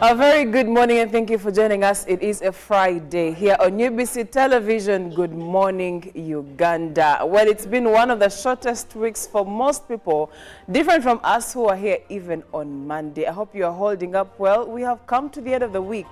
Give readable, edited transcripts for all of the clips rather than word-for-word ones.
A very good morning and thank you for joining us. It is a Friday here on UBC Television. Good morning, Uganda. Well, it's been one of the shortest weeks for most people, different from us who are here even on Monday. I hope you are holding up well. We have come to the end of the week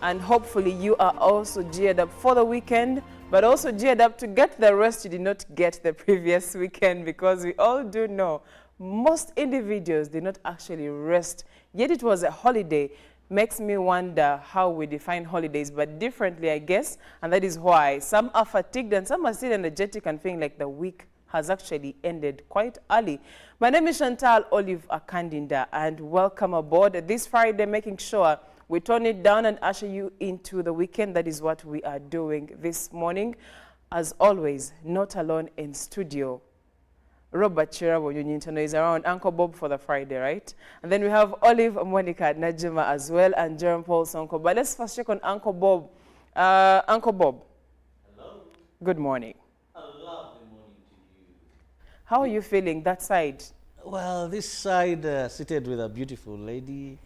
and hopefully you are also geared up for the weekend, but also geared up to get the rest you did not get the previous weekend, because we all do know most individuals did not actually rest, yet it was a holiday. Makes me wonder how we define holidays, but differently, I guess, and that is why some are fatigued and some are still energetic and feeling like the week has actually ended quite early. My name is Chantal Olive Akandinda, and welcome aboard this Friday, making sure we tone it down and usher you into the weekend. That is what we are doing this morning. As always, not alone in studio. Robert Chirabo Nyintano is around. Uncle Bob for the Friday, right? And then we have Olive, Monica, Najima as well, and Jerome Paul Sonko. But let's first check on Uncle Bob. Uncle Bob. Hello. Good morning. A lovely morning to you. How are you feeling that side? Well, this side seated with a beautiful lady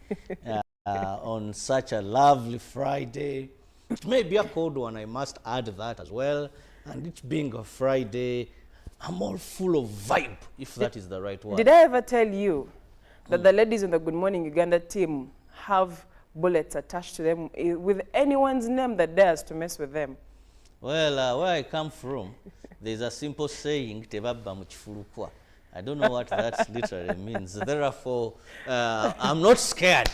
on such a lovely Friday. It may be a cold one, I must add that as well. And it being a Friday, I'm all full of vibe, if that is the right word. Did I ever tell you that the ladies in the Good Morning Uganda team have bullets attached to them with anyone's name that dares to mess with them? Well, where I come from, there's a simple saying, "Tebabba muchifulukwa." I don't know what that literally means. Therefore, I'm not scared.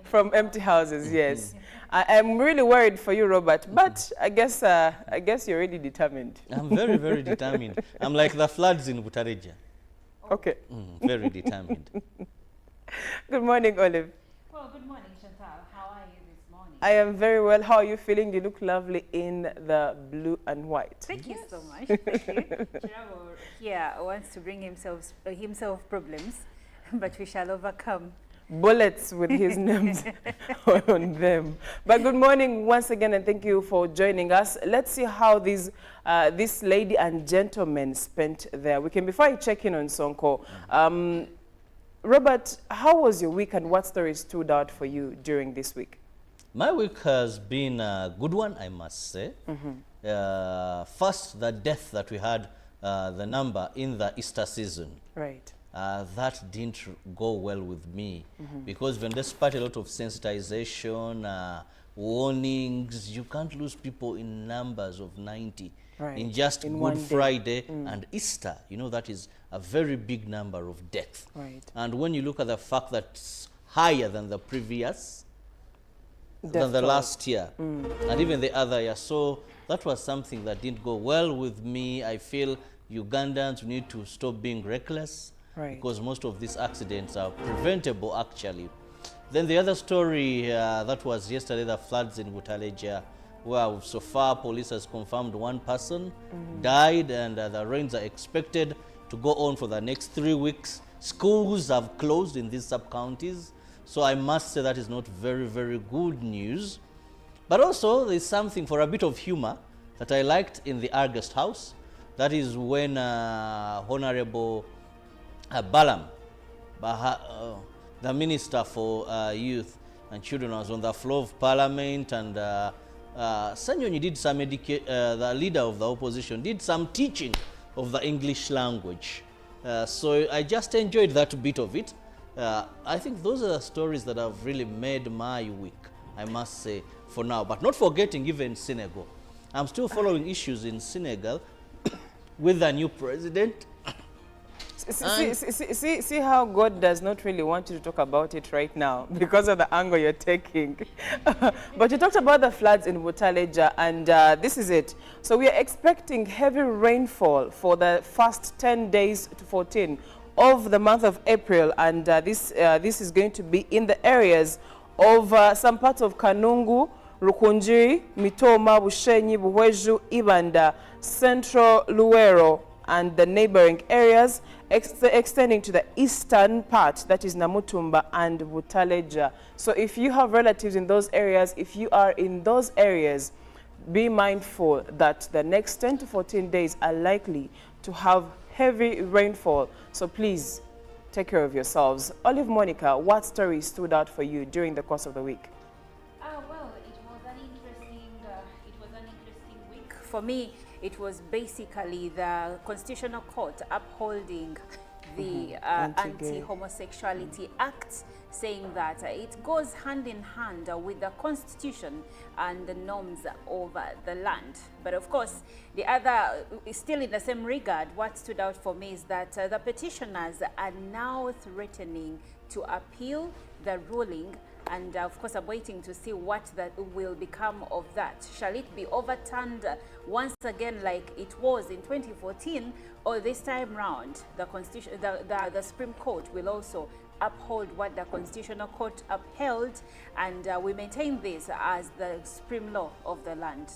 From empty houses, yes. I'm really worried for you, Robert, but I guess you're really determined. I'm very, very determined. I'm like the floods in Butareja. Okay. Very determined. Good morning, Olive. Well, good morning, Chantal. How are you this morning? I am very well. How are you feeling? You look lovely in the blue and white. Thank you so much. Thank you. Chirabo here wants to bring himself problems, but we shall overcome. Bullets with his names on them. But good morning once again, and thank you for joining us. Let's see how this lady and gentleman spent their weekend. Before I check in on Sonko, Robert, how was your week and what stories stood out for you during this week? My week has been a good one, I must say. First, the death that we had, the number in the Easter season. Right. That didn't go well with me, because when despite a lot of sensitization, warnings, you can't lose people in numbers of 90 in just Good Friday and Easter. You know, that is a very big number of deaths. Right. And when you look at the fact that it's higher than the previous, than the last year, and even the other year, so that was something that didn't go well with me. I feel Ugandans need to stop being reckless. Right. Because most of these accidents are preventable, actually. Then the other story that was yesterday, the floods in Butaleja, where so far police has confirmed one person died, and the rains are expected to go on for the next 3 weeks. Schools have closed in these sub-counties, so I must say that is not very, very good news. But also there's something for a bit of humor that I liked in the August House. That is when Honorable Balam, the Minister for Youth and Children, was on the floor of Parliament, and Sanyonyi did some the leader of the opposition did some teaching of the English language. So I just enjoyed that bit of it. I think those are the stories that have really made my week, I must say, for now. But not forgetting even Senegal. I'm still following issues in Senegal with the new president. See how God does not really want you to talk about it right now because of the angle you're taking. But you talked about the floods in Butaleja, and this is it. So we are expecting heavy rainfall for the first 10 days to 14 of the month of April, and this is going to be in the areas of some parts of Kanungu, Rukunjiri, Mitoma, Bushenyi, Buhweju, Ibanda, Central Luero, and the neighboring areas, extending to the eastern part, that is Namutumba and Butaleja. So if you have relatives in those areas, if you are in those areas, be mindful that the next 10 to 14 days are likely to have heavy rainfall. So please take care of yourselves. Olive Monica, what story stood out for you during the course of the week? Well, it was an interesting week. For me, it was basically the Constitutional Court upholding the Anti-Homosexuality Act, saying that it goes hand in hand with the Constitution and the norms of the land. But of course, the other, still in the same regard, what stood out for me is that the petitioners are now threatening to appeal the ruling. And of course, I'm waiting to see what that will become of that. Shall it be overturned once again like it was in 2014, or this time round, the Supreme Court will also uphold what the Constitutional Court upheld, and we maintain this as the supreme law of the land.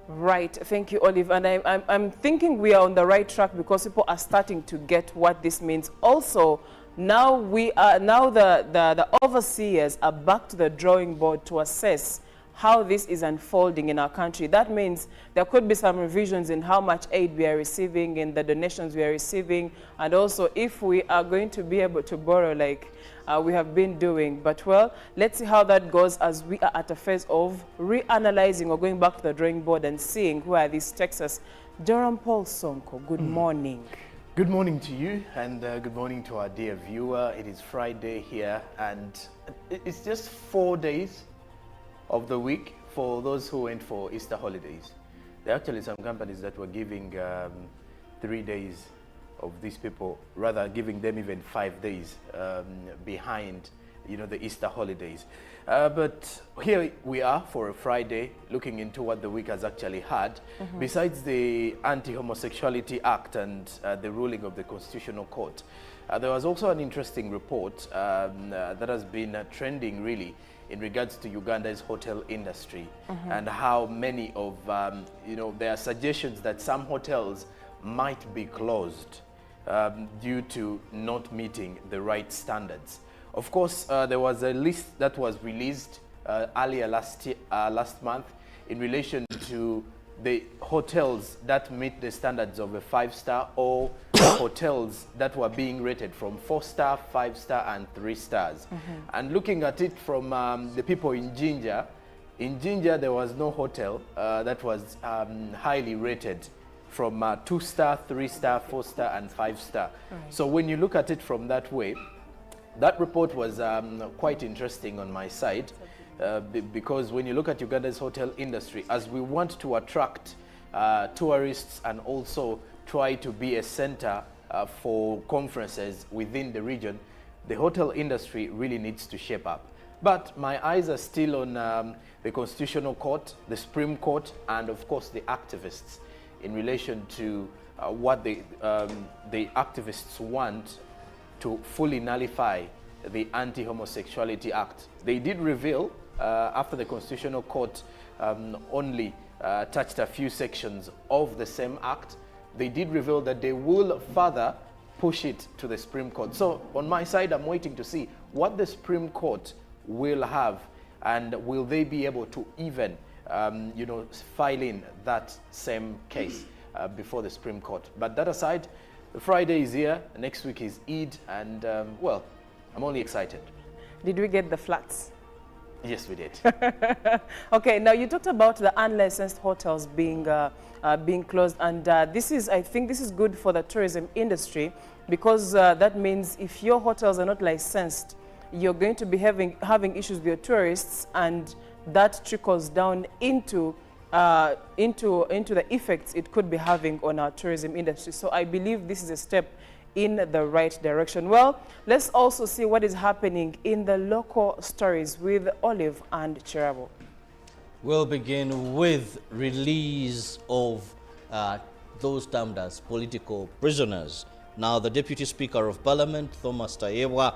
Right, thank you, Olive. And I'm thinking we are on the right track because people are starting to get what this means. Also, now the overseers are back to the drawing board to assess how this is unfolding in our country. That means there could be some revisions in how much aid we are receiving, in the donations we are receiving, and also if we are going to be able to borrow like we have been doing. But well, let's see how that goes as we are at a phase of reanalyzing or going back to the drawing board and seeing where this takes us. Durham Paul Sonko, good morning. Good morning to you, and good morning to our dear viewer. It is Friday here, and it's just 4 days of the week for those who went for Easter holidays. There are actually some companies that were giving 3 days of these people, rather giving them even 5 days behind, the Easter holidays. But here we are for a Friday, looking into what the week has actually had. Besides the Anti-Homosexuality Act and the ruling of the Constitutional Court, there was also an interesting report that has been trending really in regards to Uganda's hotel industry and how many of, there are suggestions that some hotels might be closed due to not meeting the right standards. Of course, there was a list that was released earlier last month in relation to the hotels that meet the standards of a 5-star or hotels that were being rated from 4-star, 5-star and 3 stars. And looking at it from the people in Jinja there was no hotel that was highly rated from 2-star, 3-star, 4-star and 5-star. So when you look at it from that way, that report was quite interesting on my side because when you look at Uganda's hotel industry, as we want to attract tourists and also try to be a center for conferences within the region, the hotel industry really needs to shape up. But my eyes are still on the Constitutional Court, the Supreme Court, and of course the activists in relation to what the activists want to fully nullify the Anti-Homosexuality Act. They did reveal, after the Constitutional Court only touched a few sections of the same act, they did reveal that they will further push it to the Supreme Court. So on my side, I'm waiting to see what the Supreme Court will have, and will they be able to even file in that same case before the Supreme Court. But that aside, Friday is here, next week is Eid, and well, I'm only excited. Did we get the flats? Yes, we did. Okay, now you talked about the unlicensed hotels being closed, and I think this is good for the tourism industry, because that means if your hotels are not licensed, you're going to be having issues with your tourists, and that trickles down into the effects it could be having on our tourism industry. So I believe this is a step in the right direction. Well, let's also see what is happening in the local stories with Olive and Chirabo. We'll begin with release of those termed as political prisoners. Now, the Deputy Speaker of Parliament, Thomas Tayewa,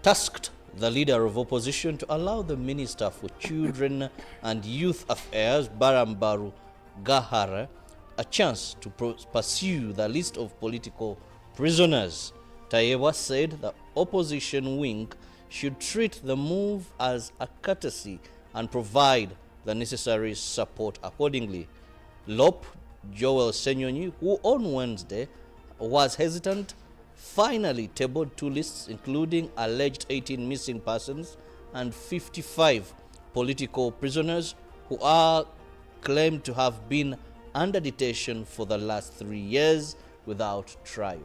tasked the leader of opposition to allow the Minister for Children and Youth Affairs, Barambaru Gahara, a chance to pursue the list of political prisoners. Tayewa said the opposition wing should treat the move as a courtesy and provide the necessary support accordingly. Lop Joel Senyonyi, who on Wednesday was hesitant, finally tabled 2 lists, including alleged 18 missing persons and 55 political prisoners who are claimed to have been under detention for the last 3 years without trial.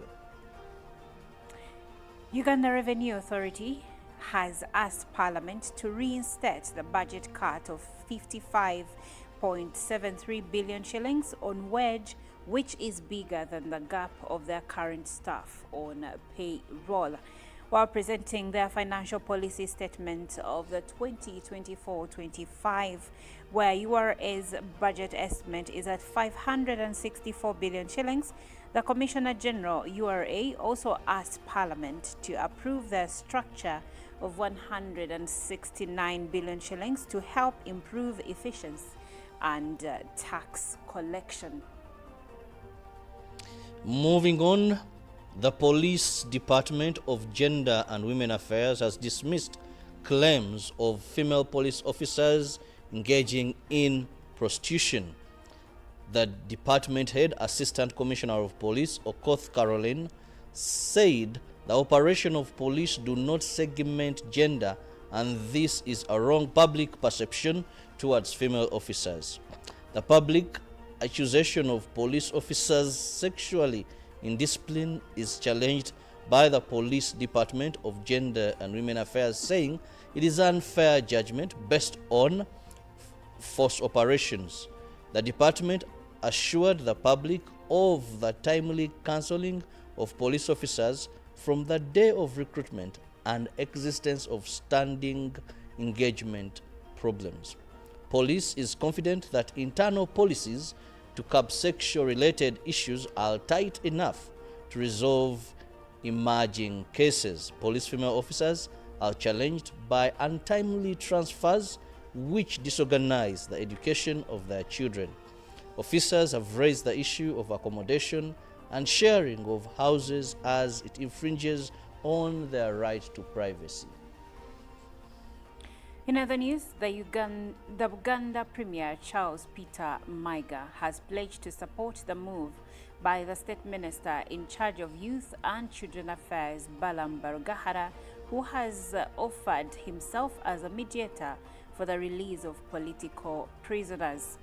Uganda Revenue Authority has asked Parliament to reinstate the budget cut of 55.73 billion shillings on wage, which is bigger than the gap of their current staff on payroll. While presenting their financial policy statement of the 2024-25, where URA's budget estimate is at 564 billion shillings, the Commissioner General URA also asked Parliament to approve their structure of 169 billion shillings to help improve efficiency and tax collection. Moving on, the Police Department of Gender and Women Affairs has dismissed claims of female police officers engaging in prostitution. The department head, Assistant Commissioner of Police, Okoth Caroline, said the operation of police do not segment gender, and this is a wrong public perception towards female officers. The public accusation of police officers sexually indiscipline is challenged by the Police Department of Gender and Women Affairs, saying it is unfair judgment based on force operations. The department assured the public of the timely counseling of police officers from the day of recruitment and existence of standing engagement problems. Police is confident that internal policies to curb sexual-related issues are tight enough to resolve emerging cases. Police female officers are challenged by untimely transfers which disorganize the education of their children. Officers have raised the issue of accommodation and sharing of houses as it infringes on their right to privacy. In other news, the Uganda Premier Charles Peter Maiga has pledged to support the move by the State Minister in charge of Youth and Children Affairs, Balam Barugahara, who has offered himself as a mediator for the release of political prisoners.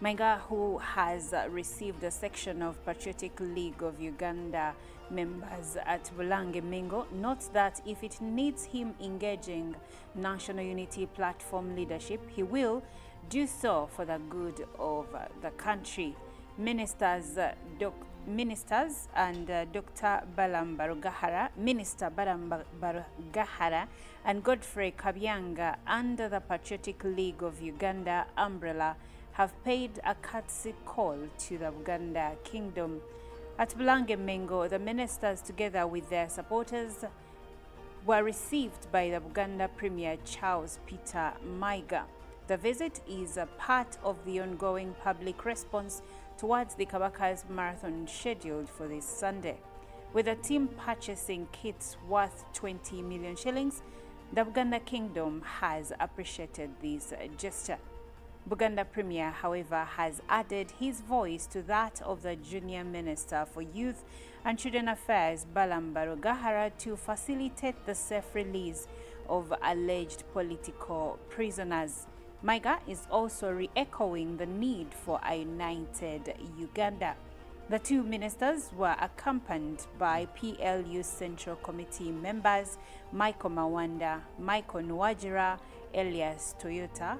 Maiga, who has received a section of Patriotic League of Uganda members at Bulange Mingo, notes that if it needs him engaging National Unity Platform leadership, he will do so for the good of the country. Ministers and Dr. Balam Barugahara, Minister Balam Barugahara and Godfrey Kabyanga under the Patriotic League of Uganda umbrella have paid a courtesy call to the Uganda Kingdom. At Bulange Mengo, the ministers, together with their supporters, were received by the Uganda Premier Charles Peter Maiga. The visit is a part of the ongoing public response towards the Kabaka's marathon scheduled for this Sunday. With the team purchasing kits worth 20 million shillings, the Uganda Kingdom has appreciated this gesture. Buganda Premier, however, has added his voice to that of the Junior Minister for Youth and Children Affairs, Balam Barugahara, to facilitate the safe release of alleged political prisoners. Maiga is also re-echoing the need for a united Uganda. The two ministers were accompanied by PLU Central Committee members Michael Mawanda, Michael Nwajira, Elias Toyota,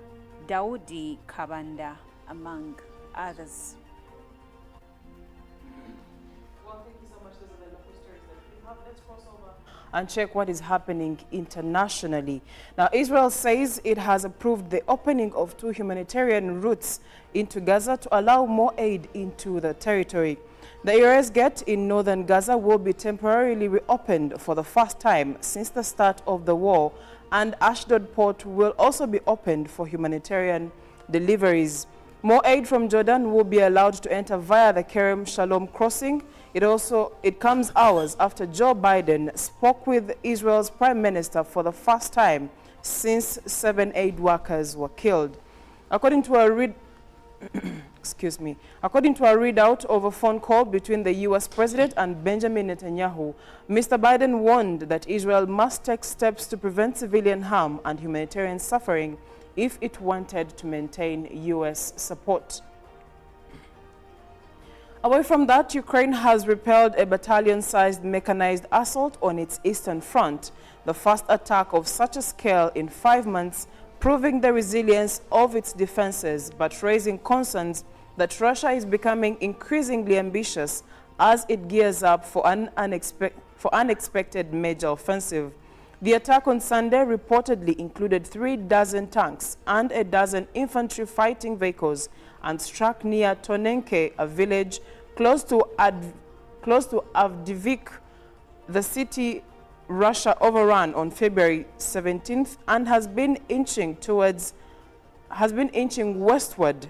Daudi Kabanda, among others. Well, thank you so much. Those are the local stories that we have. Let's cross over and check what is happening internationally. Now, Israel says it has approved the opening of 2 humanitarian routes into Gaza to allow more aid into the territory. The Erez Gate in northern Gaza will be temporarily reopened for the first time since the start of the war, and Ashdod port will also be opened for humanitarian deliveries. More aid from Jordan will be allowed to enter via the Kerem Shalom crossing. It comes hours after Joe Biden spoke with Israel's Prime Minister for the first time since 7 aid workers were killed. According to a excuse me. According to a readout of a phone call between the U.S. President and Benjamin Netanyahu, Mr. Biden warned that Israel must take steps to prevent civilian harm and humanitarian suffering if it wanted to maintain U.S. support. Away from that, Ukraine has repelled a battalion-sized mechanized assault on its eastern front, the first attack of such a scale in 5 months, proving the resilience of its defenses, but raising concerns that Russia is becoming increasingly ambitious as it gears up for an unexpected major offensive. The attack on Sunday reportedly included 36 tanks and a dozen infantry fighting vehicles and struck near Tonenke, a village close to Avdiivka, the city Russia overran on February 17th and has been inching westward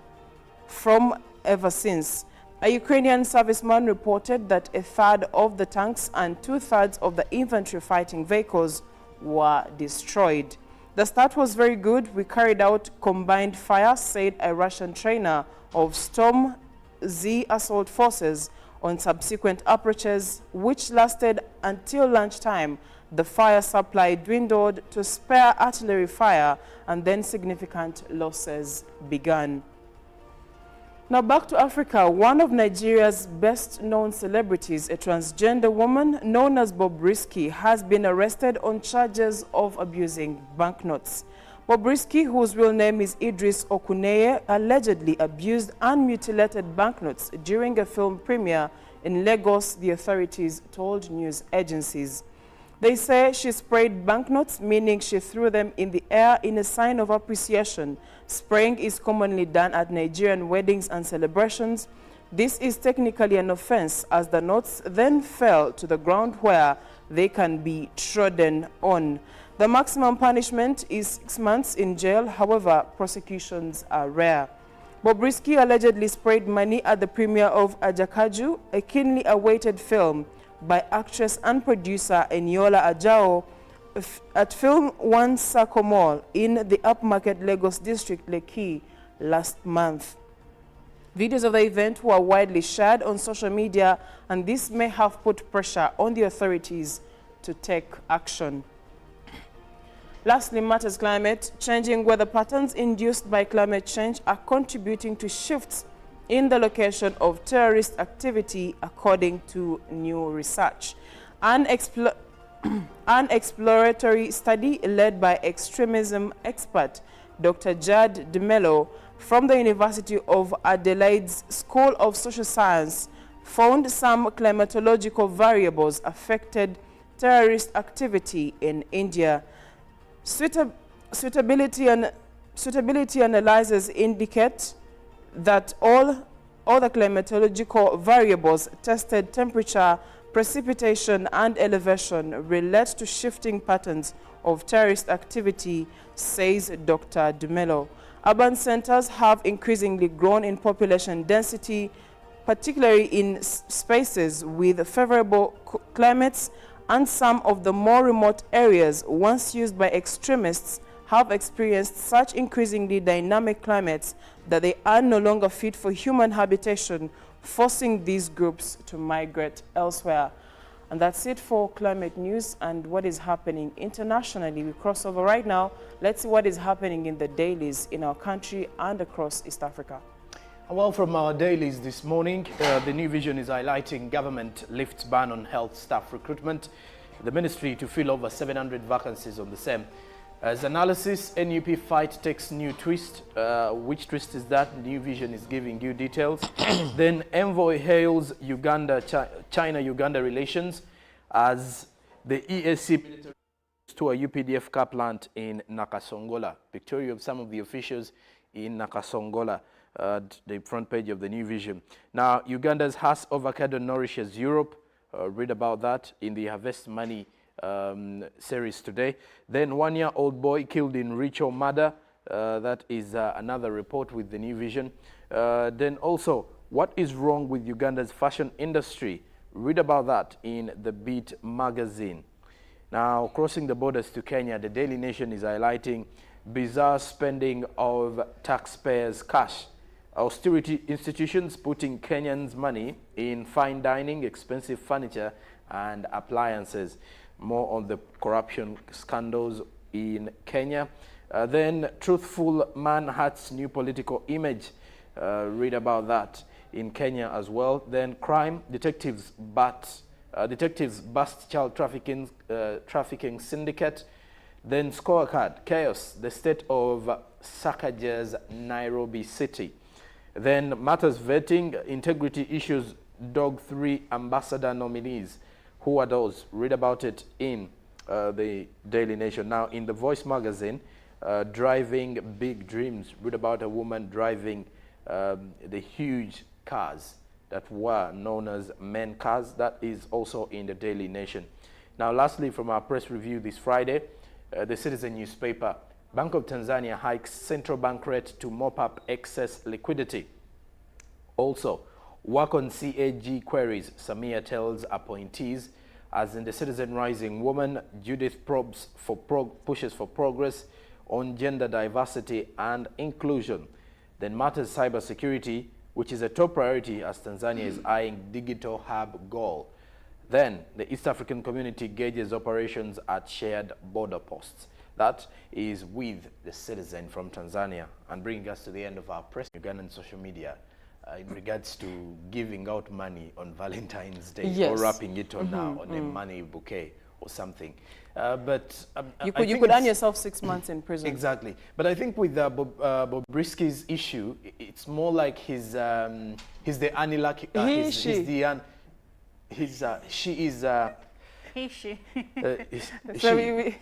from ever since. A Ukrainian serviceman reported that a third of the tanks and 2/3 of the infantry fighting vehicles were destroyed. The start was very good. We carried out combined fire, said a Russian trainer of Storm Z assault forces. On subsequent approaches, which lasted until lunchtime, the fire supply dwindled to spare artillery fire, and then significant losses began. Now back to Africa. One of Nigeria's best-known celebrities, a transgender woman known as Bobrisky, has been arrested on charges of abusing banknotes. Bobrisky, whose real name is Idris Okuneye, allegedly abused and mutilated banknotes during a film premiere in Lagos, the authorities told news agencies. They say she sprayed banknotes, meaning she threw them in the air in a sign of appreciation. Spraying is commonly done at Nigerian weddings and celebrations. This is technically an offense, as the notes then fell to the ground where they can be trodden on. The maximum punishment is 6 months in jail. However, prosecutions are rare. Bobrisky allegedly sprayed money at the premiere of Ajakaju, a keenly awaited film by actress and producer Eniola Ajao at Film One Sako Mall in the upmarket Lagos district, Lekki, last month. Videos of the event were widely shared on social media, and this may have put pressure on the authorities to take action. Lastly, matters climate. Changing weather patterns induced by climate change are contributing to shifts in the location of terrorist activity, according to new research. An exploratory study led by extremism expert Dr. Jad de Mello from the University of Adelaide's School of Social Science found some climatological variables affected terrorist activity in India. Suitability analyses indicate that all the climatological variables tested, temperature, precipitation, and elevation, relate to shifting patterns of terrorist activity, says Dr. Dumelo. Urban centers have increasingly grown in population density, particularly in spaces with favorable climates, and some of the more remote areas once used by extremists have experienced such increasingly dynamic climates that they are no longer fit for human habitation, forcing these groups to migrate elsewhere. And that's it for climate news and what is happening internationally. We cross over right now. Let's see what is happening in the dailies in our country and across East Africa. Well, from our dailies this morning, the New Vision is highlighting government lifts ban on health staff recruitment. The ministry to fill over 700 vacancies on the same. As analysis, NUP fight takes new twist. Which twist is that? New Vision is giving you details. Then envoy hails China-Uganda relations as the EAC military to a UPDF car plant in Nakasongola. Pictorial of some of the officials in Nakasongola. The front page of the New Vision. Now, Uganda's Hass avocado nourishes Europe. Read about that in the Harvest Money series today. Then 1-year-old boy killed in ritual murder. That is another report with the New Vision. Then also, what is wrong with Uganda's fashion industry? Read about that in the Beat magazine. Now, crossing the borders to Kenya, the Daily Nation is highlighting bizarre spending of taxpayers' cash. Austerity institutions putting Kenyans' money in fine dining, expensive furniture and appliances. More on the corruption scandals in Kenya. Then truthful man hurts new political image. Read about that in Kenya as well. Then crime, detectives bust child trafficking syndicate. Then scorecard, chaos, the state of Sakaja's Nairobi City. Then matters vetting, integrity issues, dog 3 ambassador nominees. Who are those? Read about it in the Daily Nation. Now in the Voice magazine, driving big dreams. Read about a woman driving the huge cars that were known as men cars. That is also in the Daily Nation. Now lastly, from our press review this Friday, the Citizen newspaper, Bank of Tanzania hikes central bank rate to mop up excess liquidity. Also, work on CAG queries, Samia tells appointees. As in the Citizen Rising Woman, Judith pushes for progress on gender diversity and inclusion. Then matters cybersecurity, which is a top priority as Tanzania is eyeing digital hub goal. Then the East African community gauges operations at shared border posts. That is with the Citizen from Tanzania, and bringing us to the end of our press Ugandan social media in regards to giving out money on Valentine's Day, yes, or wrapping it on, on a money bouquet or something. But you could earn yourself 6 months in prison. Exactly. But I think with Bobrisky's issue, it's more like he's the unlucky. She is. He, she.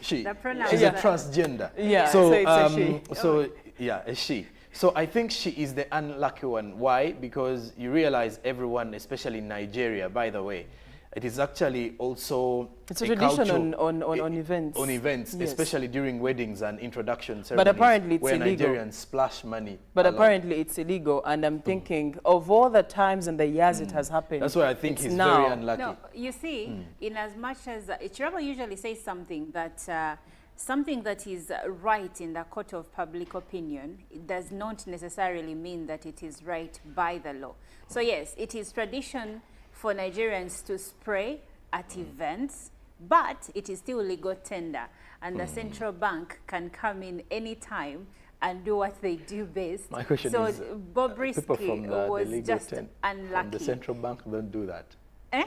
She. The pronoun. She's a transgender. Yeah. So, it's a she. Yeah, a she. So I think she is the unlucky one. Why? Because you realize everyone, especially in Nigeria, by the way, it is actually also it's a tradition on events. On events, yes, especially during weddings and introduction ceremonies. But apparently it's where illegal. Nigerians splash money. But apparently it's illegal, and I'm thinking of all the times and the years it has happened. That's why I think he's now very unlucky. No, you see, in as much as Chirabo usually says something that is right in the court of public opinion, it does not necessarily mean that it is right by the law. So yes, it is tradition for Nigerians to spray at events, but it is still legal tender, and the central bank can come in any time and do what they do best. My question so is, Bobrisky was just unlucky. From the central bank don't do that. No,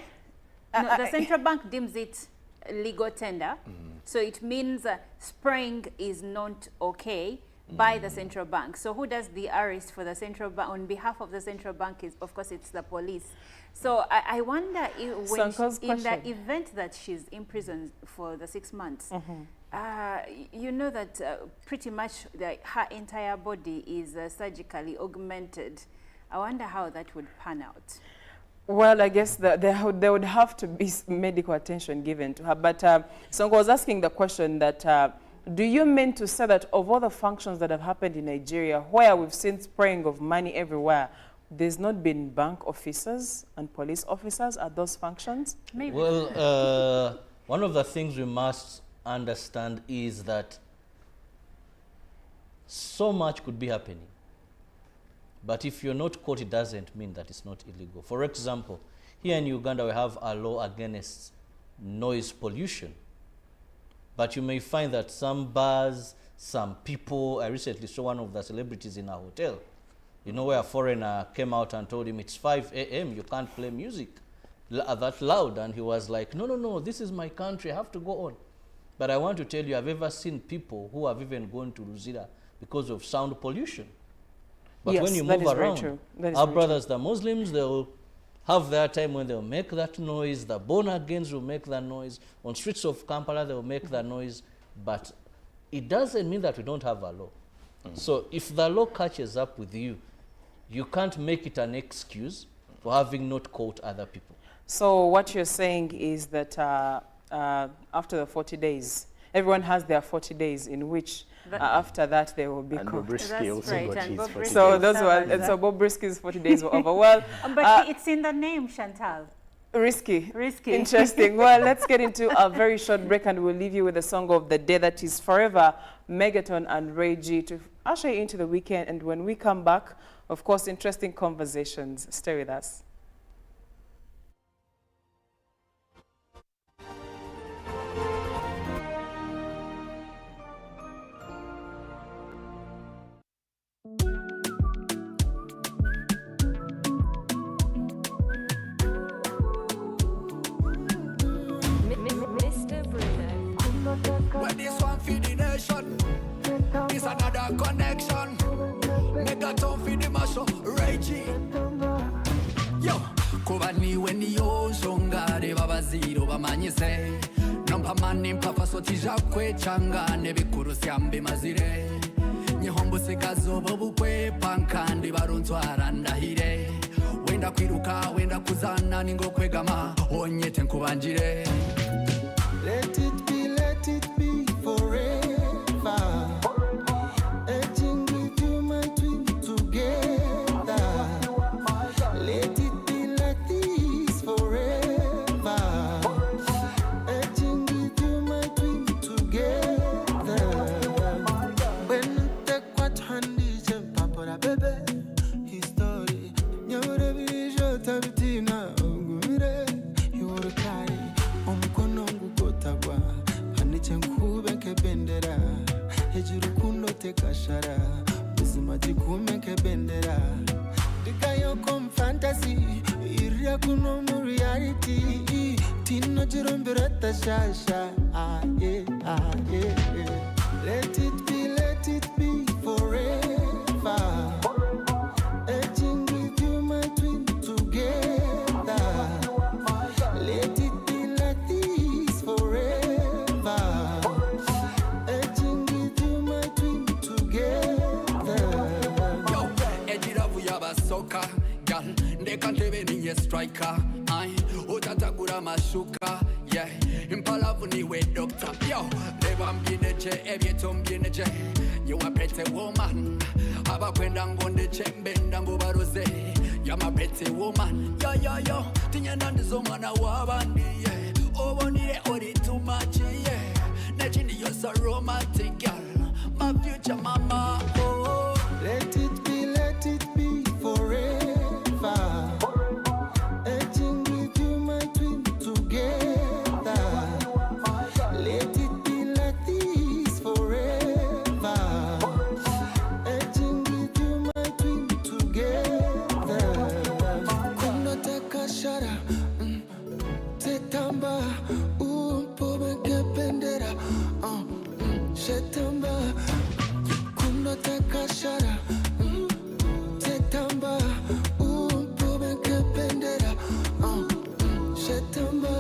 the central bank deems it legal tender, so it means spraying is not okay by the central bank. So who does the arrest for the central bank on behalf of the central bank is, of course, it's the police. So I wonder if in the event that she's imprisoned for the 6 months, you know that pretty much her entire body is surgically augmented. I wonder how that would pan out. Well, I guess that there would have to be medical attention given to her. But Sonko was asking the question that, do you mean to say that of all the functions that have happened in Nigeria, where we've seen spraying of money everywhere, there's not been bank officers and police officers at those functions? Maybe. Well, one of the things we must understand is that so much could be happening. But if you're not caught, it doesn't mean that it's not illegal. For example, here in Uganda, we have a law against noise pollution. But you may find that some bars, some people, I recently saw one of the celebrities in a hotel, you know, where a foreigner came out and told him it's 5 a.m., you can't play music that loud. And he was like, no, no, no, this is my country, I have to go on. But I want to tell you, I've ever seen people who have even gone to Luzira because of sound pollution. But yes, when you move around, our brothers, the Muslims, they'll have their time when they'll make that noise. The born-agains will make that noise. On streets of Kampala, they'll make that noise. But it doesn't mean that we don't have a law. So if the law catches up with you, you can't make it an excuse for having not caught other people. So what you're saying is that after the 40 days, everyone has their 40 days in which after that they will be caught. And Bobrisky also got his 40 days. So those were, and so Bobrisky's 40 days were over. Well, but it's in the name, Chantal. Risky. Risky. Interesting. Well, let's get into a very short break, and we'll leave you with the song of the day that is Forever, Megaton and Ray G to usher you into the weekend. And when we come back, Of course, interesting conversations. Stay with us. When this one feed the nation, it's another connection. Megaton feed the muscle, raging. Yo, kubani when the oshongare babaziro bamanyise. Nompa mani mpapa sotija kwe changa nebikuru syambe mazire. Nyihombo sikazobo bukwe pankandi baruntwara ndahire. Wenda kwiruka wenda kuzana ningo kwegama onyete nkubanjire. Let it be forever. Edging with you, my twin together. Let it be like this forever. Edging with you, my twin together. When the quat handy jump up on a baby, history. Nyore bijo tabitina ugumire. You would carry umukonongu gotagwa. Paniche nkube kebendera. Hejuru kuno tekashara. Bizima jikume kebendera. Dikayo kom fantasy. Iria kuno mu reality. Tino jirombirata shasha. Let it be forever. Edging with you, my twin together. Let it be like this forever. Edging with you, my twin together. Yo, ejira vuyaba soka, gal, ndekantebe niye striker. Ay, utatagura mashuka, yeah. Impalavu niwe doctor, yo. Leva mbieneje, ebyeto mbieneje. You a pretty woman. Aba kwenda ngonde chembenda ngobaroze. You a pretty woman, yo. Tinyenda ndizo mwana wabandi, yeah. Obonire ori too much, yeah. Nejindi you're so romantic, girl. My future mama, oh. Let it be forever. Edging with you, my twin together. Let it be like this forever. Edging with you, my twin together. Kunataka shara, tetamba, umpobe kependera, shetamba. Kunataka shara, tetamba, umpobe kependera, shetamba.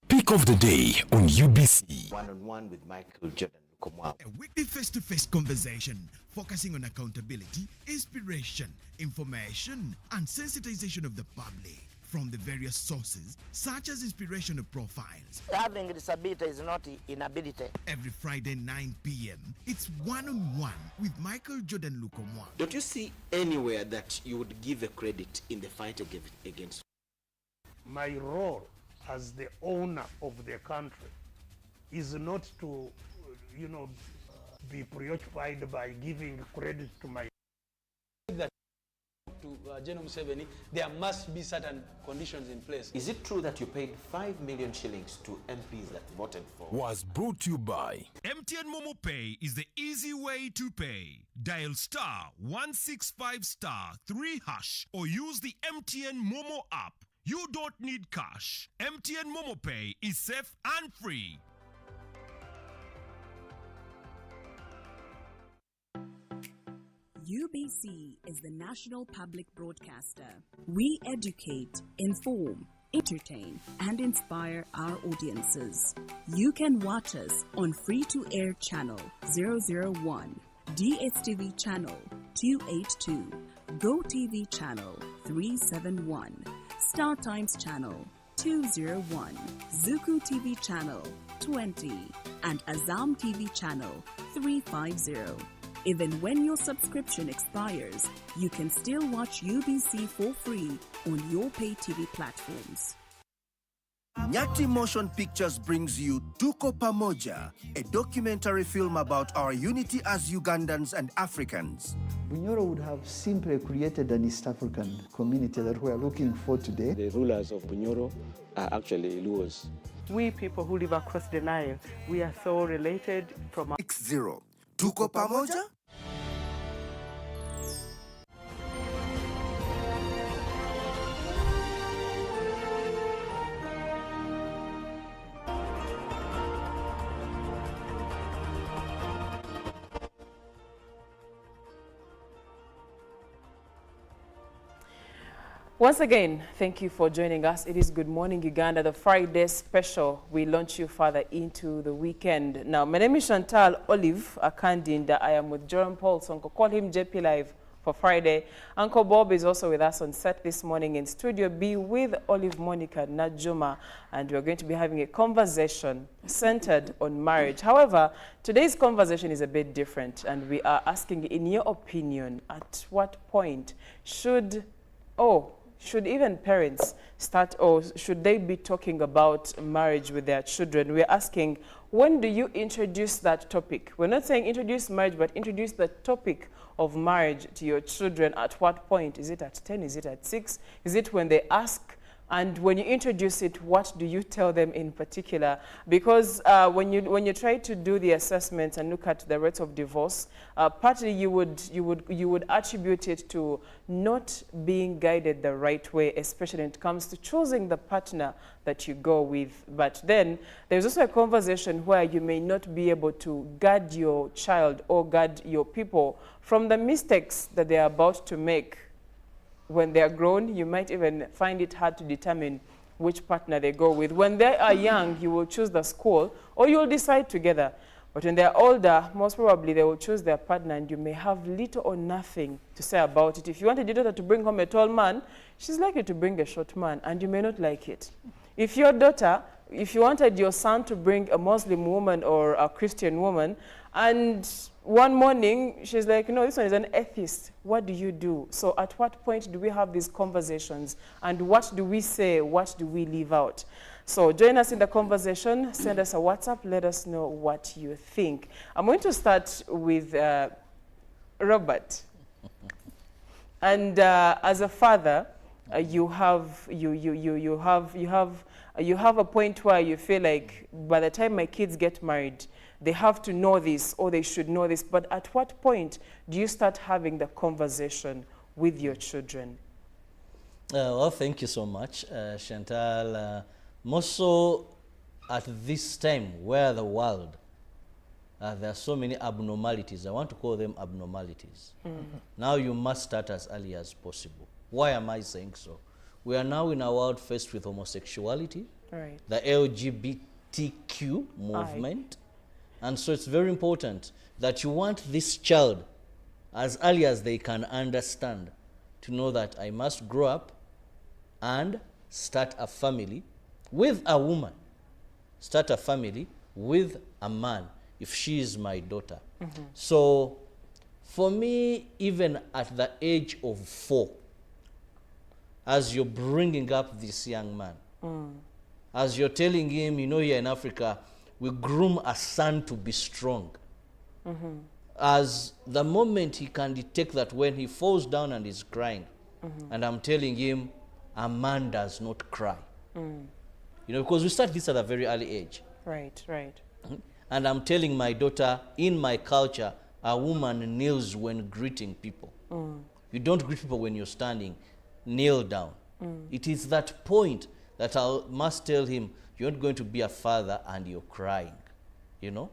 Pick of the day on UBC. One-on-one with Michael Jordan Lukomwa. A weekly face-to-face conversation focusing on accountability, inspiration, information, and sensitization of the public from the various sources, such as inspirational profiles. Having a disability is not inability. Every Friday, 9 p.m., it's one-on-one with Michael Jordan Lukomwa. Don't you see anywhere that you would give a credit in the fight against? My role as the owner of the country is not to, be preoccupied by giving credit to my. To General Museveni, there must be certain conditions in place. Is it true that you paid 5 million shillings to MPs that voted for? Was brought to you by MTN Momo Pay is the easy way to pay. Dial *165*3# or use the MTN Momo app. You don't need cash. MTN Momo Pay is safe and free. UBC is the national public broadcaster. We educate, inform, entertain, and inspire our audiences. You can watch us on free-to-air channel 001, DSTV channel 282, GoTV channel 371, Star Times channel 201, Zuku TV channel 20, and Azam TV channel 350. Even when your subscription expires, you can still watch UBC for free on your pay TV platforms. Nyati Motion Pictures brings you Tuko Pamoja, a documentary film about our unity as Ugandans and Africans. Bunyoro would have simply created an East African community that we are looking for today. The rulers of Bunyoro are actually Luos. We people who live across the Nile, we are so related from... 60. Tuko Pamoja? Once again, thank you for joining us. It is Good Morning Uganda, the Friday special. We launch you further into the weekend. Now, my name is Chantal Olive Akandinda. I am with Jerome Paul Sonko. Call him JP Live for Friday. Uncle Bob is also with us on set this morning in Studio B with Olive Monica Najuma, and we're going to be having a conversation centered on marriage. However, today's conversation is a bit different, and we are asking, in your opinion, at what point should even parents start, or should they be talking about marriage with their children? We're asking, when do you introduce that topic? We're not saying introduce marriage, but introduce the topic of marriage to your children. At what point? Is it at 10? Is it at 6? Is it when they ask? And when you introduce it, what do you tell them in particular? Because when you try to do the assessments and look at the rates of divorce, partly you would attribute it to not being guided the right way, especially when it comes to choosing the partner that you go with. But then there's also a conversation where you may not be able to guide your child or guide your people from the mistakes that they are about to make. When they are grown, you might even find it hard to determine which partner they go with. When they are young, you will choose the school, or you'll decide together. But when they're older, most probably they will choose their partner, and you may have little or nothing to say about it. If you wanted your daughter to bring home a tall man, she's likely to bring a short man, and you may not like it. If your daughter, if you wanted your son to bring a Muslim woman or a Christian woman, and one morning she's like, no, this one is an atheist, what do you do? So at what point do we have these conversations, and what do we say, what do we leave out? So join us in the conversation, send us a WhatsApp, let us know what you think. I'm going to start with Robert. And as a father, you have a point where you feel like, by the time my kids get married, they have to know this, or they should know this. But at what point do you start having the conversation with your children? Well, thank you so much, Chantal. More so at this time where the world, there are so many abnormalities. I want to call them abnormalities. Now you must start as early as possible. Why am I saying so? We are now in a world faced with homosexuality, right, the LGBTQ movement. And so it's very important that you want this child, as early as they can understand, to know that I must grow up and start a family with a woman, start a family with a man, if she is my daughter. So for me, even at the age of 4, as you're bringing up this young man, as you're telling him, you know, here in Africa, we groom a son to be strong. As the moment he can detect that when he falls down and is crying, and I'm telling him, a man does not cry. You know, because we start this at a very early age. Right, right. And I'm telling my daughter, in my culture, a woman kneels when greeting people. You don't greet people when you're standing. Kneel down. It is that point that I must tell him, you're not going to be a father and you're crying. You know?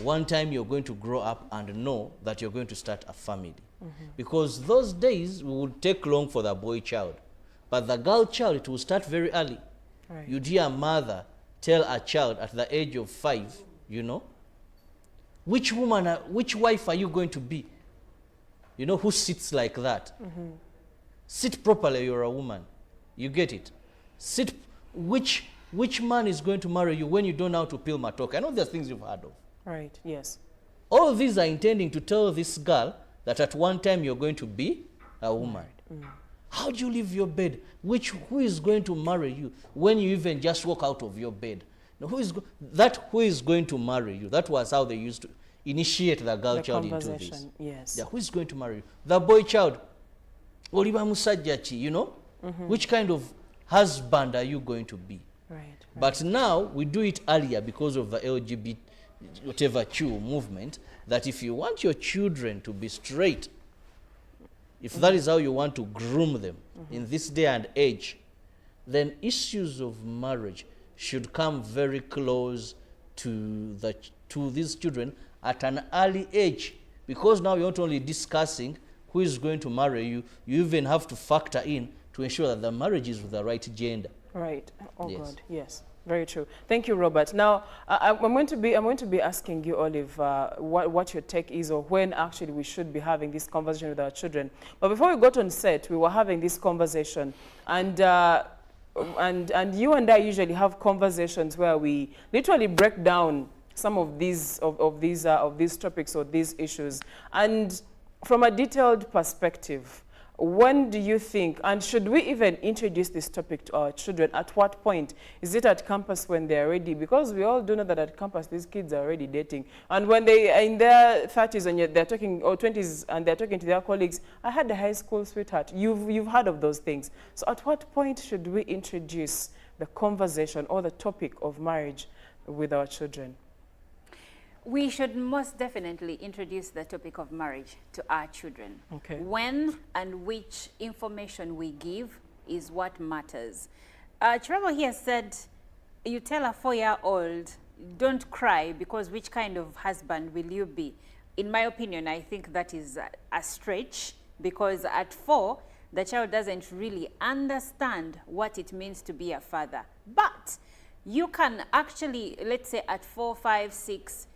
One time you're going to grow up and know that you're going to start a family. Because those days would take long for the boy child. But the girl child, it will start very early. Right. You'd hear a mother tell a child at the age of 5, you know, which wife are you going to be? You know, who sits like that? Sit properly, you're a woman. You get it? Sit, which man is going to marry you when you don't know how to peel matoke? I know there's things you've heard of. Right, yes. All of these are intending to tell this girl that at one time you're going to be a woman. How do you leave your bed? Who is going to marry you when you even just walk out of your bed? Now, who is going to marry you? That was how they used to initiate the girl child into this. Yes. Yeah, who is going to marry you? The boy child. Oliba musajjachi, you know? Which kind of husband are you going to be? Right. But now we do it earlier because of the LGBT whatever Q movement, that if you want your children to be straight, if that is how you want to groom them in this day and age, then issues of marriage should come very close to these children at an early age, because now you're not only discussing who is going to marry you, you even have to factor in to ensure that the marriage is with the right gender. Right. Oh Yes. God. Yes. Very true. Thank you, Robert. Now, I'm going to be asking you, Olive, what your take is, or when actually we should be having this conversation with our children. But before we got on set, we were having this conversation, and you and I usually have conversations where we literally break down some of these topics or these issues, and from a detailed perspective. When do you think, and should we even introduce this topic to our children? At what point? Is it at campus when they're ready? Because we all do know that at campus these kids are already dating. And when they are in their 30s and they're talking, or 20s, and they're talking to their colleagues, I had a high school sweetheart. You've heard of those things. So at what point should we introduce the conversation or the topic of marriage with our children? We should most definitely introduce the topic of marriage to our children. Okay. When and which information we give is what matters. Trevor here said, you tell a 4-year-old, don't cry because which kind of husband will you be? In my opinion, I think that is a stretch, because at 4, the child doesn't really understand what it means to be a father. But you can actually, let's say at 4, 5, 6,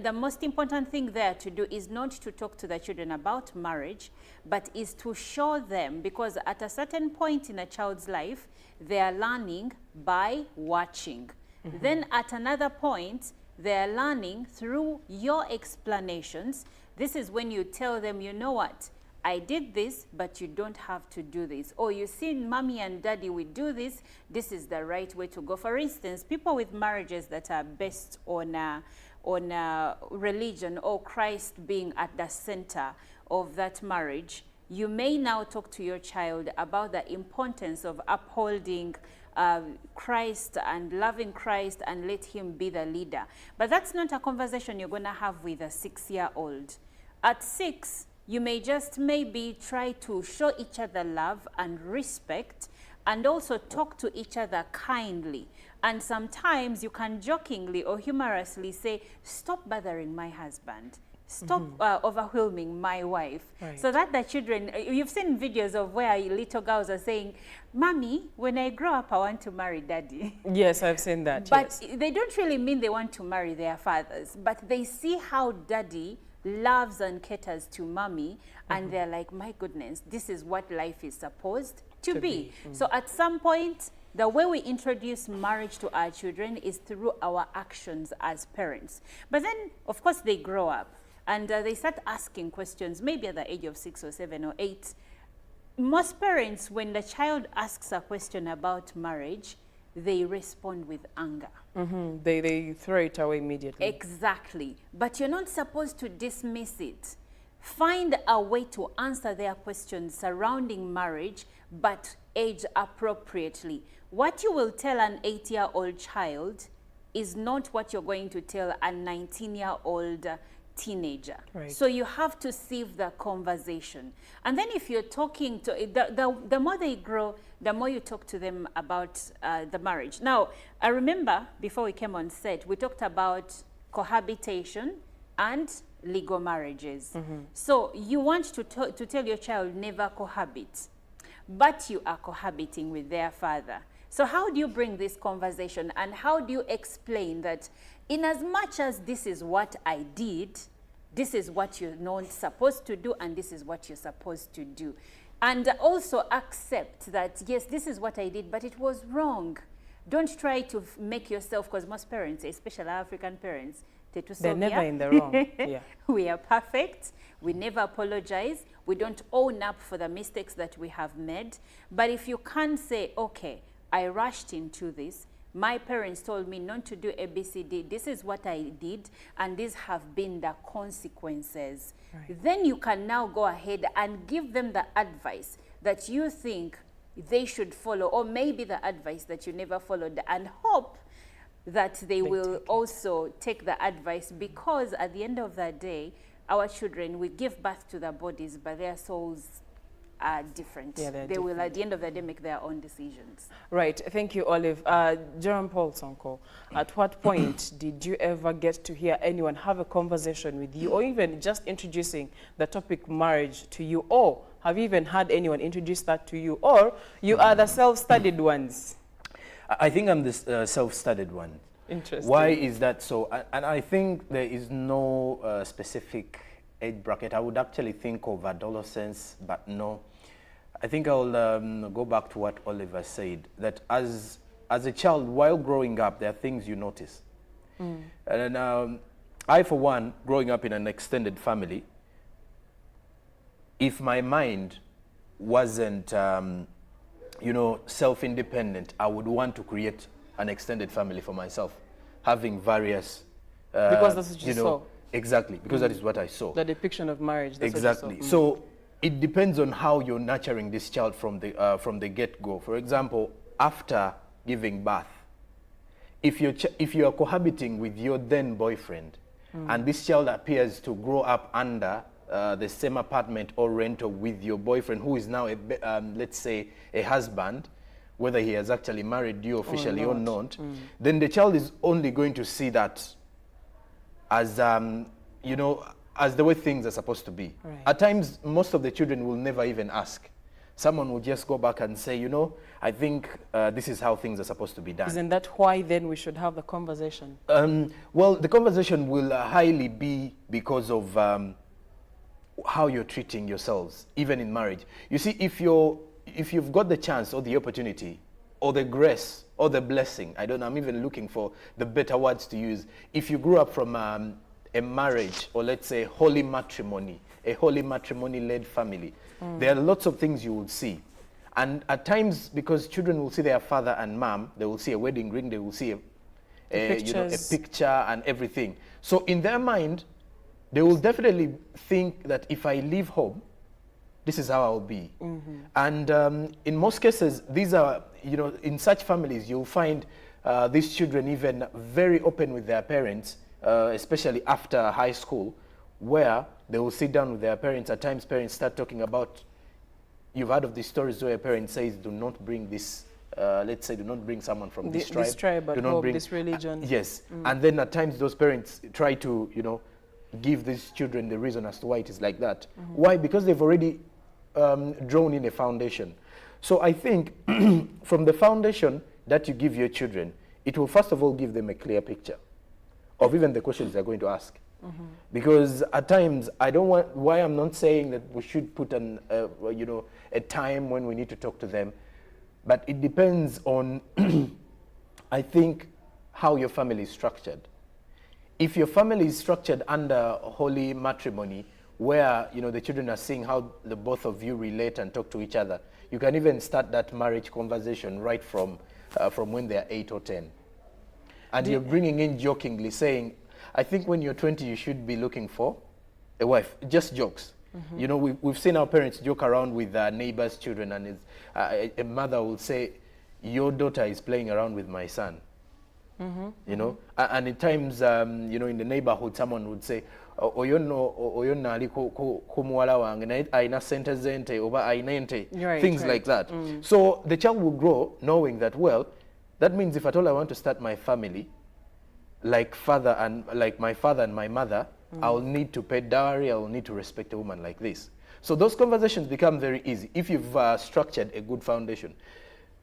the most important thing there to do is not to talk to the children about marriage, but is to show them, because at a certain point in a child's life, they are learning by watching. Then at another point, they are learning through your explanations. This is when you tell them, you know what, I did this, but you don't have to do this. Or you see mommy and daddy, we do this, this is the right way to go. For instance, people with marriages that are based on religion or Christ being at the center of that marriage, you may now talk to your child about the importance of upholding Christ and loving Christ and let him be the leader. But that's not a conversation you're going to have with a 6-year-old. At 6, you may just maybe try to show each other love and respect, and also talk to each other kindly. And sometimes you can jokingly or humorously say, stop bothering my husband. Stop overwhelming my wife. Right. So that the children, you've seen videos of where little girls are saying, Mommy, when I grow up, I want to marry daddy. Yes, I've seen that. But yes. they don't really mean they want to marry their fathers, but they see how daddy loves and caters to mommy, and they're like, my goodness, this is what life is supposed to be. So at some point, the way we introduce marriage to our children is through our actions as parents. But then, of course, they grow up and they start asking questions, maybe at the age of 6 or 7 or 8. Most parents, when the child asks a question about marriage, they respond with anger. They throw it away immediately. Exactly. But you're not supposed to dismiss it. Find a way to answer their questions surrounding marriage, but age appropriately. What you will tell an 8-year-old child is not what you're going to tell a 19-year-old teenager. Right. So you have to sieve the conversation. And then if you're talking to, the more they grow, the more you talk to them about the marriage. Now, I remember before we came on set, we talked about cohabitation and legal marriages. So you want to tell your child never cohabit. but you are cohabiting with their father. So how do you bring this conversation, and how do you explain that in as much as this is what I did, this is what you're not supposed to do, and this is what you're supposed to do? And also accept that, yes, this is what I did, but it was wrong. Don't try to make yourself, because most parents, especially African parents, they're never in the wrong. Yeah. We are perfect. We never apologize. We don't own up for the mistakes that we have made. But if you can't say, okay, I rushed into this, my parents told me not to do ABCD, this is what I did, and these have been the consequences. Right. Then you can now go ahead and give them the advice that you think they should follow, or maybe the advice that you never followed, and hope that they will also take the advice, because at the end of the day, our children, we give birth to their bodies, but their souls are different. Yeah, they will, at the end of the day, make their own decisions. Right. Thank you, Olive. Jerome Paul Sonko, at what point did you ever get to hear anyone have a conversation with you, or even just introducing the topic marriage to you, or have you even had anyone introduce that to you, or you are the self-studied ones? I think I'm the self-studied one. Interesting. Why is that so? And I think there is no specific age bracket. I would actually think of adolescence, but no. I think I'll go back to what Oliver said, that as a child, while growing up, there are things you notice. And I, for one, growing up in an extended family, if my mind wasn't, you know, self-independent, I would want to create an extended family for myself, having various... because that's what you saw. Exactly, because that is what I saw. The depiction of marriage. That's exactly. What you saw. So it depends on how you're nurturing this child from the get-go. For example, after giving birth, if you are cohabiting with your then boyfriend, and this child appears to grow up under the same apartment or rental with your boyfriend, who is now, let's say, a husband, whether he has actually married you officially or not, then the child is only going to see that as, you know, as the way things are supposed to be. Right. At times, most of the children will never even ask. Someone will just go back and say, you know, I think this is how things are supposed to be done. Isn't that why then we should have the conversation? Well, the conversation will highly be because of how you're treating yourselves, even in marriage. You see, if you've got the chance or the opportunity or the grace or the blessing, I don't know, I'm even looking for the better words to use. If you grew up from a marriage, or let's say holy matrimony, a holy matrimony-led family, there are lots of things you will see. And at times, because children will see their father and mom, they will see a wedding ring, they will see you know, a picture and everything. So in their mind, they will definitely think that if I leave home, this is how I'll be. And in most cases, these are, you know, in such families, you'll find these children even very open with their parents, especially after high school, where they will sit down with their parents. At times, parents start talking about, you've heard of these stories where a parent says, do not bring this, let's say, do not bring someone from this tribe. Do not bring this religion. Yes. And then at times, those parents try to, you know, give these children the reason as to why it is like that. Why? Because they've already drawn in a foundation. So I think from the foundation that you give your children, it will first of all give them a clear picture of even the questions they're going to ask. Because at times, I don't want, why I'm not saying that we should put an, you know, a time when we need to talk to them, but it depends on, I think, how your family is structured. If your family is structured under holy matrimony, where, you know, the children are seeing how the both of you relate and talk to each other, you can even start that marriage conversation right from when they're 8 or 10. And you're bringing in jokingly saying, I think when you're 20, you should be looking for a wife. Just jokes. You know, we've seen our parents joke around with their neighbors' children, and a mother will say, your daughter is playing around with my son. You know, and at times, you know, in the neighborhood, someone would say, things like that. So the child will grow knowing that, well, that means if at all I want to start my family, like my father and my mother, I'll need to pay dowry, I'll need to respect a woman like this. So those conversations become very easy if you've structured a good foundation.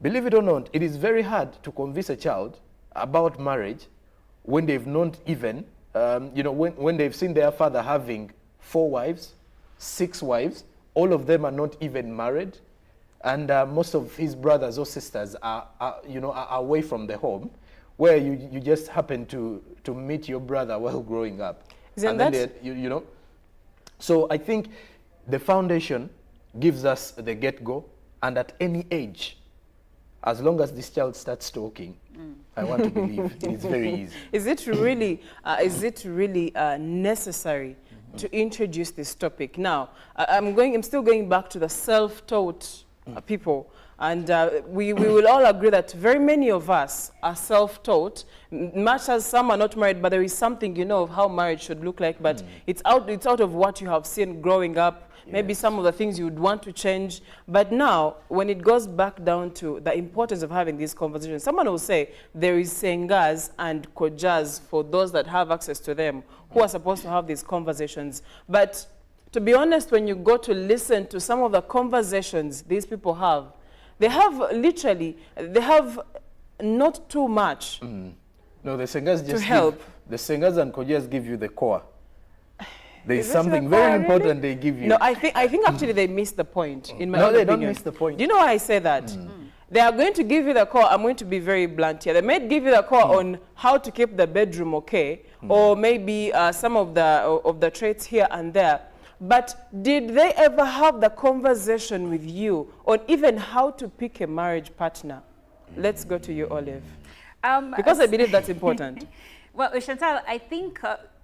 Believe it or not, it is very hard to convince a child about marriage when they've not even, when they've seen their father having 4 wives, 6 wives, all of them are not even married, and most of his brothers or sisters are away from the home, where you just happen to meet your brother while growing up. Isn't that? So I think the foundation gives us the get-go, and at any age, as long as this child starts talking, I want to believe it's very easy. Is it really necessary to introduce this topic? Now, I'm still going back to the self-taught people, and we will all agree that very many of us are self-taught, much as some are not married, but there is something of how marriage should look like, but it's out of what you have seen growing up. Maybe some of the things you would want to change. But now, when it goes back down to the importance of having these conversations, someone will say there is sengas and kojas for those that have access to them who are supposed to have these conversations. But to be honest, when you go to listen to some of the conversations these people have, they have not too much No, the sengas to help. The sengas and kojas give you the core. There is Is it something the very core, important really? they give you. No, I think actually they missed the point. In my No, own they opinion. don't miss the point. Do you know why I say that? They are going to give you the core. I'm going to be very blunt here. They may give you the core on how to keep the bedroom okay, or maybe some of the traits here and there. But did they ever have the conversation with you on even how to pick a marriage partner? Let's go to you, Olive. Because I believe that's important. Well, Chantal, I think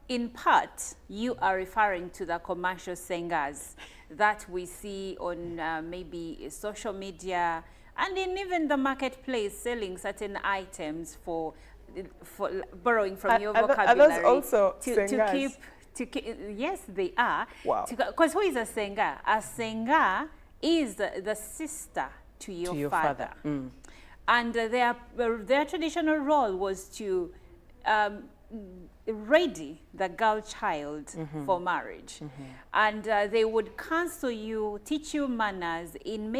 in part you are referring to the commercial sengas that we see on maybe social media and in even the marketplace, selling certain items for borrowing from your vocabulary. Are those also sengas? To keep, yes, they are. Wow. Because who is a senga? A senga is the sister to your father. And their traditional role was to ready the girl child for marriage. And they would counsel you, teach you manners. In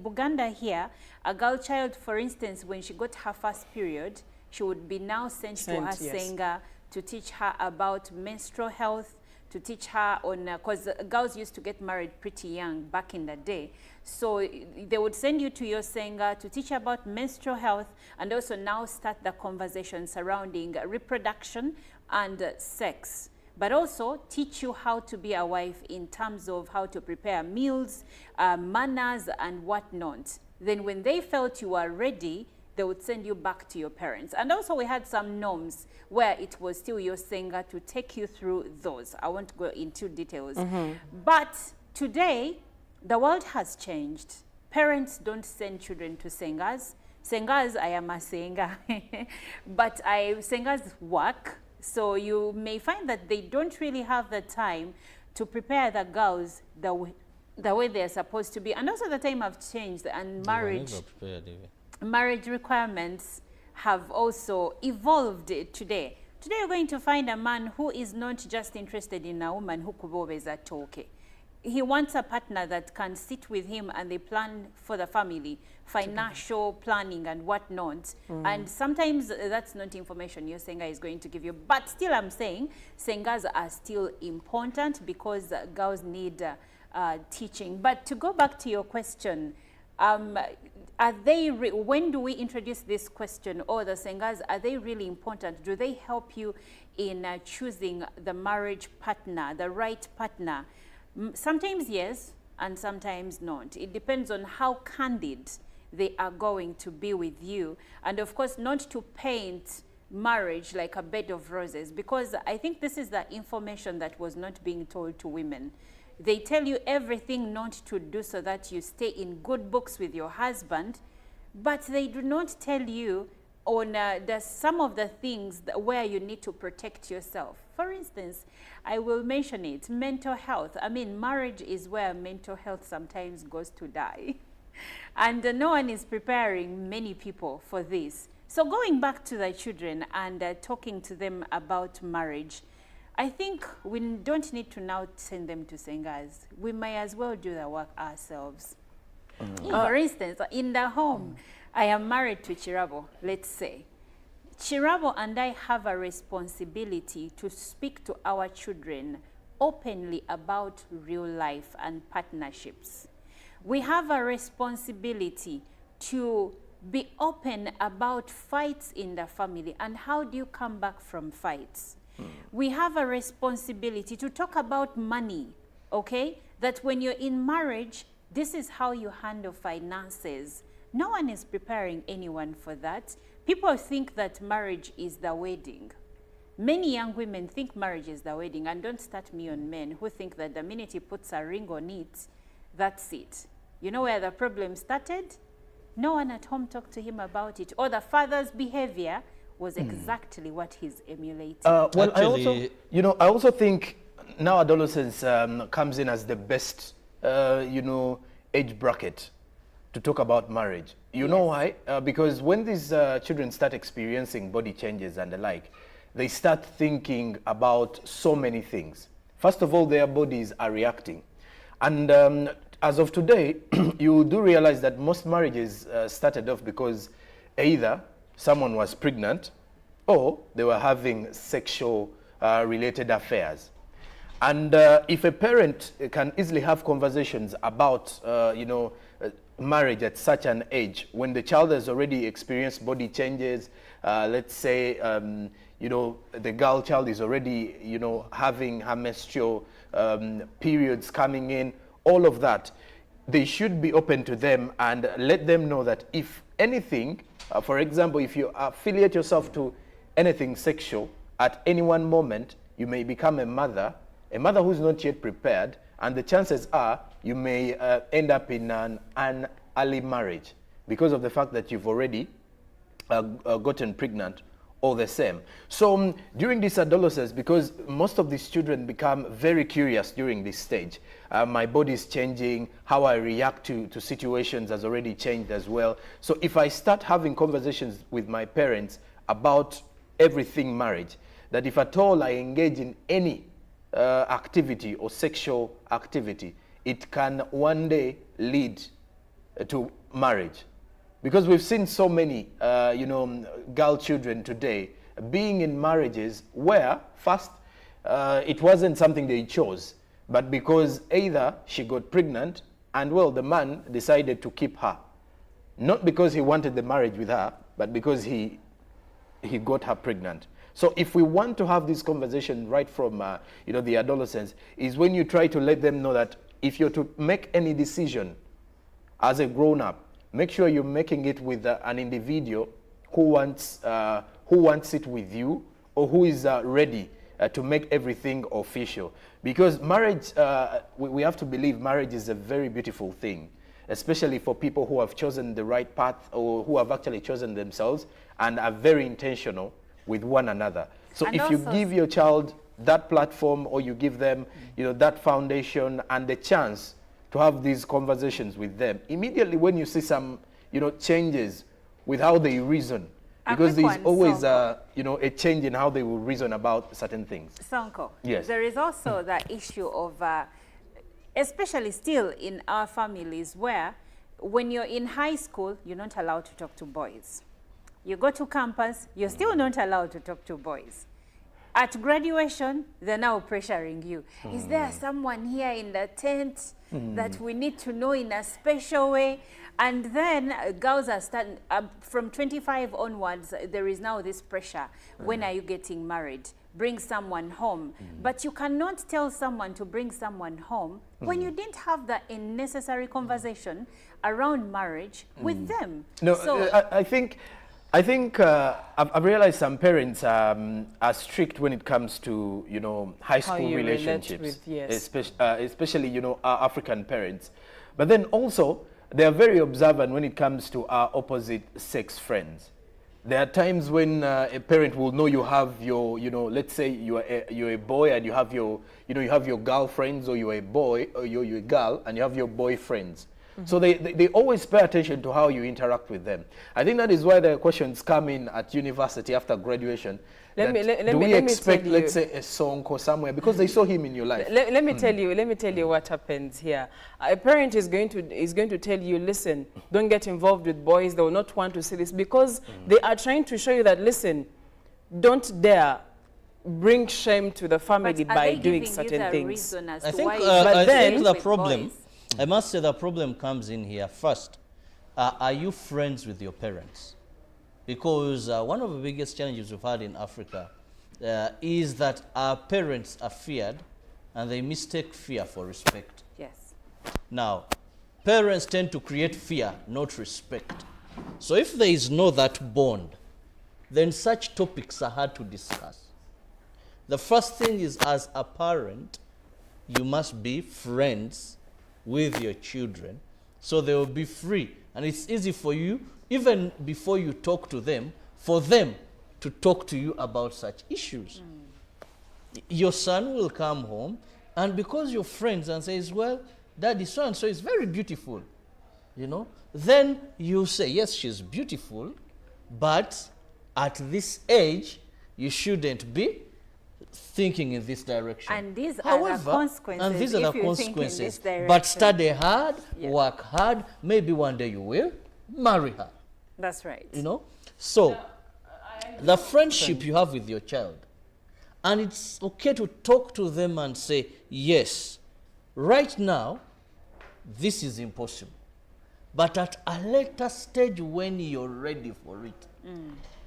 Uganda here, a girl child, for instance, when she got her first period, she would be now sent to her senga to teach her about menstrual health, to teach her on, because girls used to get married pretty young back in the day. So they would send you to your senga to teach you about menstrual health and also now start the conversation surrounding reproduction and sex. But also teach you how to be a wife in terms of how to prepare meals, manners and whatnot. Then when they felt you are ready, they would send you back to your parents. And also we had some norms where it was still your senga to take you through those. I won't go into details. But today, the world has changed. Parents don't send children to sengas. Sengas, I am a senga. But sengas work. So you may find that they don't really have the time to prepare the girls the way they're supposed to be. And also the time have changed and marriage requirements have also evolved today. Today you're going to find a man who is not just interested in a woman who kubobeza toke. He wants a partner that can sit with him and they plan for the family, financial planning and whatnot. And sometimes that's not information your senga is going to give you. But still I'm saying sengas are still important because girls need teaching. But to go back to your question, are they when do we introduce this question, or the sengas, are they really important? Do they help you in choosing the marriage partner, the right partner? Sometimes yes, and sometimes not. It depends on how candid they are going to be with you. And of course, not to paint marriage like a bed of roses, because I think this is the information that was not being told to women. They tell you everything not to do so that you stay in good books with your husband, but they do not tell you on some of the things where you need to protect yourself. For instance, I will mention it, mental health. I mean, marriage is where mental health sometimes goes to die. And no one is preparing many people for this. So going back to the children and talking to them about marriage, I think we don't need to now send them to Sengas. We may as well do the work ourselves. For instance, in the home, I am married to Chirabo, let's say. Chirabo and I have a responsibility to speak to our children openly about real life and partnerships. We have a responsibility to be open about fights in the family and how do you come back from fights. We have a responsibility to talk about money, okay? That when you're in marriage, this is how you handle finances. No one is preparing anyone for that. People think that marriage is the wedding. Many young women think marriage is the wedding, and don't start me on men who think that the minute he puts a ring on it, that's it. You know where the problem started? No one at home talked to him about it. Or the father's behavior was exactly what he's emulating. Well, I also think now adolescence comes in as the best, age bracket to talk about marriage. You know why? Because when these children start experiencing body changes and the like, they start thinking about so many things. First of all, their bodies are reacting. And as of today, you do realize that most marriages started off because either someone was pregnant or they were having sexual related affairs. And if a parent can easily have conversations about, marriage at such an age, when the child has already experienced body changes, let's say, the girl child is already, having her menstrual periods coming in, all of that, they should be open to them and let them know that if anything, for example, if you affiliate yourself to anything sexual, at any one moment, you may become a mother who's not yet prepared, and the chances are you may end up in an early marriage because of the fact that you've already gotten pregnant all the same. So during this adolescence, because most of these children become very curious during this stage, my body is changing, how I react to situations has already changed as well. So if I start having conversations with my parents about everything marriage, that if at all I engage in any activity or sexual activity, it can one day lead to marriage. Because we've seen so many, girl children today being in marriages where first it wasn't something they chose, but because either she got pregnant and well, the man decided to keep her. Not because he wanted the marriage with her, but because he got her pregnant. So if we want to have this conversation right from, the adolescence, is when you try to let them know that if you're to make any decision as a grown-up, make sure you're making it with an individual who wants it with you, or who is ready to make everything official. Because marriage, we have to believe marriage is a very beautiful thing, especially for people who have chosen the right path or who have actually chosen themselves and are very intentional with one another. So and if you give your child that platform, or you give them, that foundation and the chance to have these conversations with them, immediately when you see some, changes with how they reason, because there's always, a change in how they will reason about certain things. Sonko, yes. There is also the issue of, especially still in our families, where when you're in high school, you're not allowed to talk to boys. You go to campus, you're still not allowed to talk to boys. At graduation, they're now pressuring you. Is there someone here in the tent that we need to know in a special way? And then girls are starting, from 25 onwards, there is now this pressure. When are you getting married? Bring someone home. But you cannot tell someone to bring someone home when you didn't have the necessary conversation around marriage with them. No, so, I think I've realized some parents are strict when it comes to, high school relationships, especially, our African parents. But then also, they are very observant when it comes to our opposite sex friends. There are times when a parent will know you have your, let's say you're a boy and you have your, you have your girlfriends, or you're a boy, or you're a girl and you have your boyfriends. So they always pay attention to how you interact with them. I think that is why the questions come in at university after graduation. Do we expect, let's say, a song or somewhere because they saw him in your life? Let me tell you what happens here. A parent is going to tell you, listen, don't get involved with boys. They will not want to see this because they are trying to show you that, listen, don't dare bring shame to the family by doing certain things. I think the problem, I must say the problem comes in here first. Are you friends with your parents? Because one of the biggest challenges we've had in Africa is that our parents are feared and they mistake fear for respect. Yes. Now, parents tend to create fear, not respect. So if there is no that bond, then such topics are hard to discuss. The first thing is, as a parent, you must be friends with your children so they will be free. And it's easy for you, even before you talk to them, for them to talk to you about such issues. Your son will come home, and because you're friends and says, well, Daddy, so-and-so is very beautiful, you know, then you say, yes, she's beautiful, but at this age, you shouldn't be thinking in this direction. And these are the consequences. And these are the consequences. But study hard, work hard, maybe one day you will marry her. That's right. You know? So, the friendship you have with your child, and it's okay to talk to them and say, yes, right now, this is impossible. But at a later stage when you're ready for it,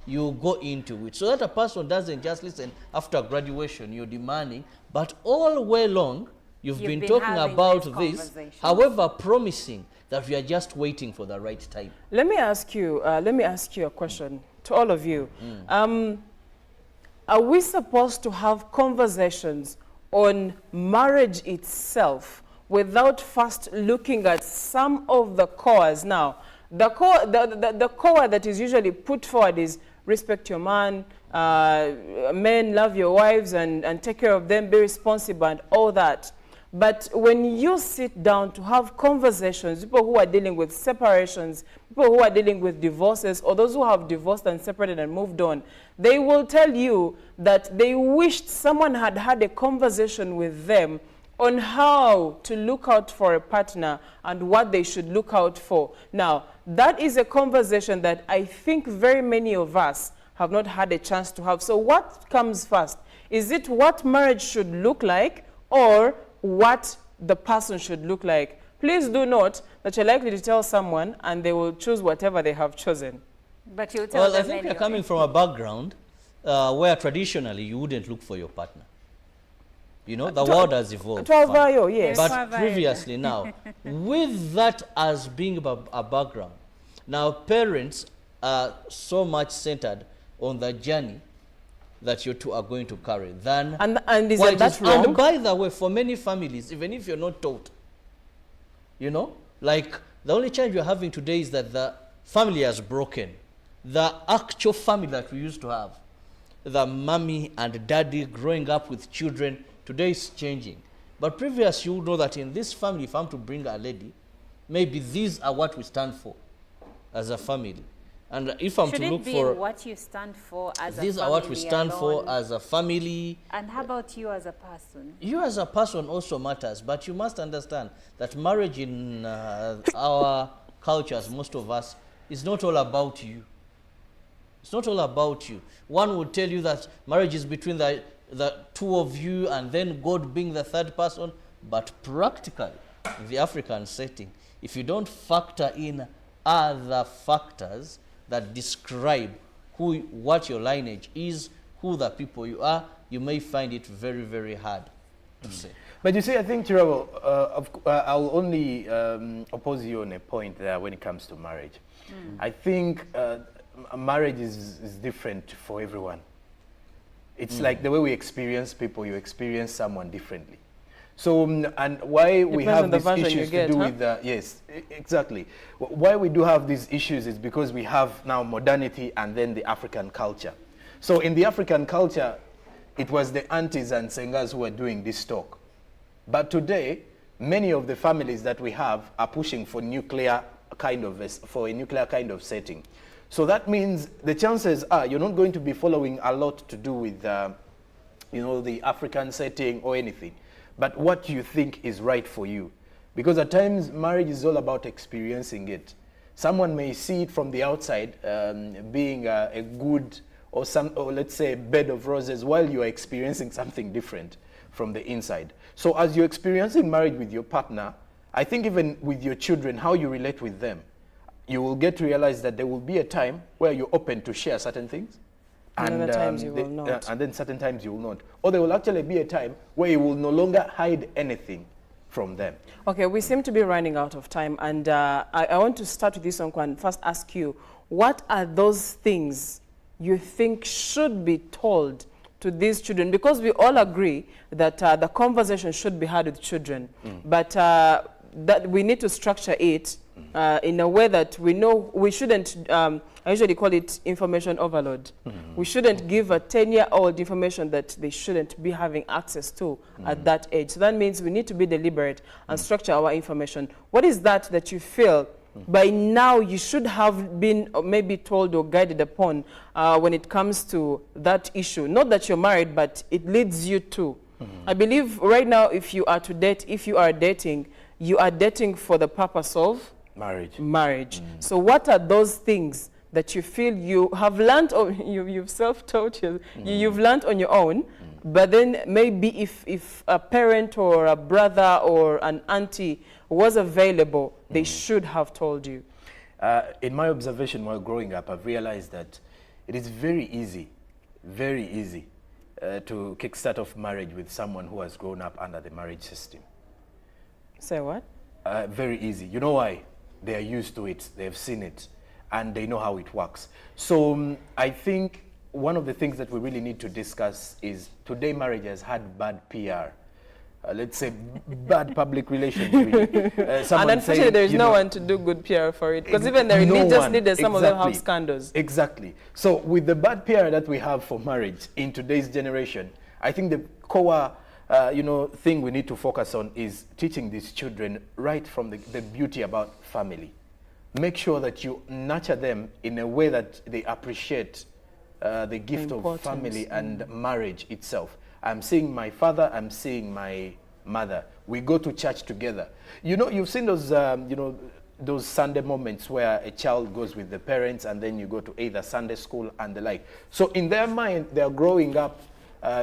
you go into it. So that a person doesn't just listen after graduation, you're demanding, but all way long, you've been talking about this, however promising that we are just waiting for the right time. Let me ask you a question to all of you. Are we supposed to have conversations on marriage itself without first looking at some of the cores? Now, the core that is usually put forward is respect your man, men love your wives and take care of them, be responsible and all that. But when you sit down to have conversations, people who are dealing with separations, people who are dealing with divorces, or those who have divorced and separated and moved on, they will tell you that they wished someone had had a conversation with them on how to look out for a partner and what they should look out for. Now, that is a conversation that I think very many of us have not had a chance to have. So what comes first? Is it what marriage should look like or what the person should look like? Please do note that you're likely to tell someone and they will choose whatever they have chosen. But you'll tell them I think you're coming from a background where traditionally you wouldn't look for your partner. You know, the world has evolved. Yes. But previously now, with that as being a background, now parents are so much centered on the journey that you two are going to carry than and is that wrong? And by the way, for many families, even if you're not taught, you know, like the only challenge you're having today is that the family has broken. The actual family that we used to have, the mommy and daddy growing up with children, today is changing. But previous, you know that in this family, if I'm to bring a lady, maybe these are what we stand for as a family. And if I'm to look for what you stand for as a family, these are what we stand for as a family. And how about you as a person? You as a person also matters, but you must understand that marriage in our cultures, most of us, is not all about you. It's not all about you. One would tell you that marriage is between the two of you and then God being the third person, but practically, in the African setting, if you don't factor in other factors that describe what your lineage is, who the people you are, you may find it very, very hard to say. But you see, I think, Tirabo, I'll only oppose you on a point there when it comes to marriage. I think marriage is different for everyone. It's like the way we experience people, you experience someone differently. So, and why we have these issues to do with yes, exactly. Why we do have these issues is because we have now modernity and then the African culture. So in the African culture, it was the aunties and sengas who were doing this talk. But today, many of the families that we have are pushing for nuclear kind of for a nuclear kind of setting. So that means the chances are you're not going to be following a lot to do with you know, the African setting or anything, but what you think is right for you. Because at times marriage is all about experiencing it. Someone may see it from the outside being a good or let's say a bed of roses, while you are experiencing something different from the inside. So as you're experiencing marriage with your partner, I think even with your children, how you relate with them, you will get to realize that there will be a time where you're open to share certain things. And other times you will not. And then certain times you will not. Or there will actually be a time where you will no longer hide anything from them. Okay, we seem to be running out of time, and I want to start with this one and first ask you, what are those things you think should be told to these children? Because we all agree that the conversation should be had with children, but that we need to structure it in a way that we know we shouldn't, I usually call it information overload. We shouldn't give a 10-year-old information that they shouldn't be having access to at that age. So that means we need to be deliberate and structure our information. What is that you feel by now you should have been maybe told or guided upon when it comes to that issue? Not that you're married, but it leads you to. I believe right now if you are to date, if you are dating, you are dating for the purpose of marriage. So what are those things that you feel you have learned, or you've self-taught, you've learned on your own, but then maybe if a parent or a brother or an auntie was available, they should have told you? In my observation while growing up, I've realized that it is very easy to kickstart off marriage with someone who has grown up under the marriage system. Say what? Very easy. You know why? They are used to it, they've seen it, and they know how it works. So I think one of the things that we really need to discuss is today marriage has had bad PR. Let's say bad public relations, really. And unfortunately, there is no one to do good PR for it, because even the religious leaders, some of them have scandals. Exactly. So with the bad PR that we have for marriage in today's generation, I think the core thing we need to focus on is teaching these children right from the beauty about family. Make sure that you nurture them in a way that they appreciate the gift of family and marriage itself. I'm seeing my father, I'm seeing my mother. We go to church together. You know, you've seen those, those Sunday moments where a child goes with the parents and then you go to either Sunday school and the like. So in their mind, they're growing up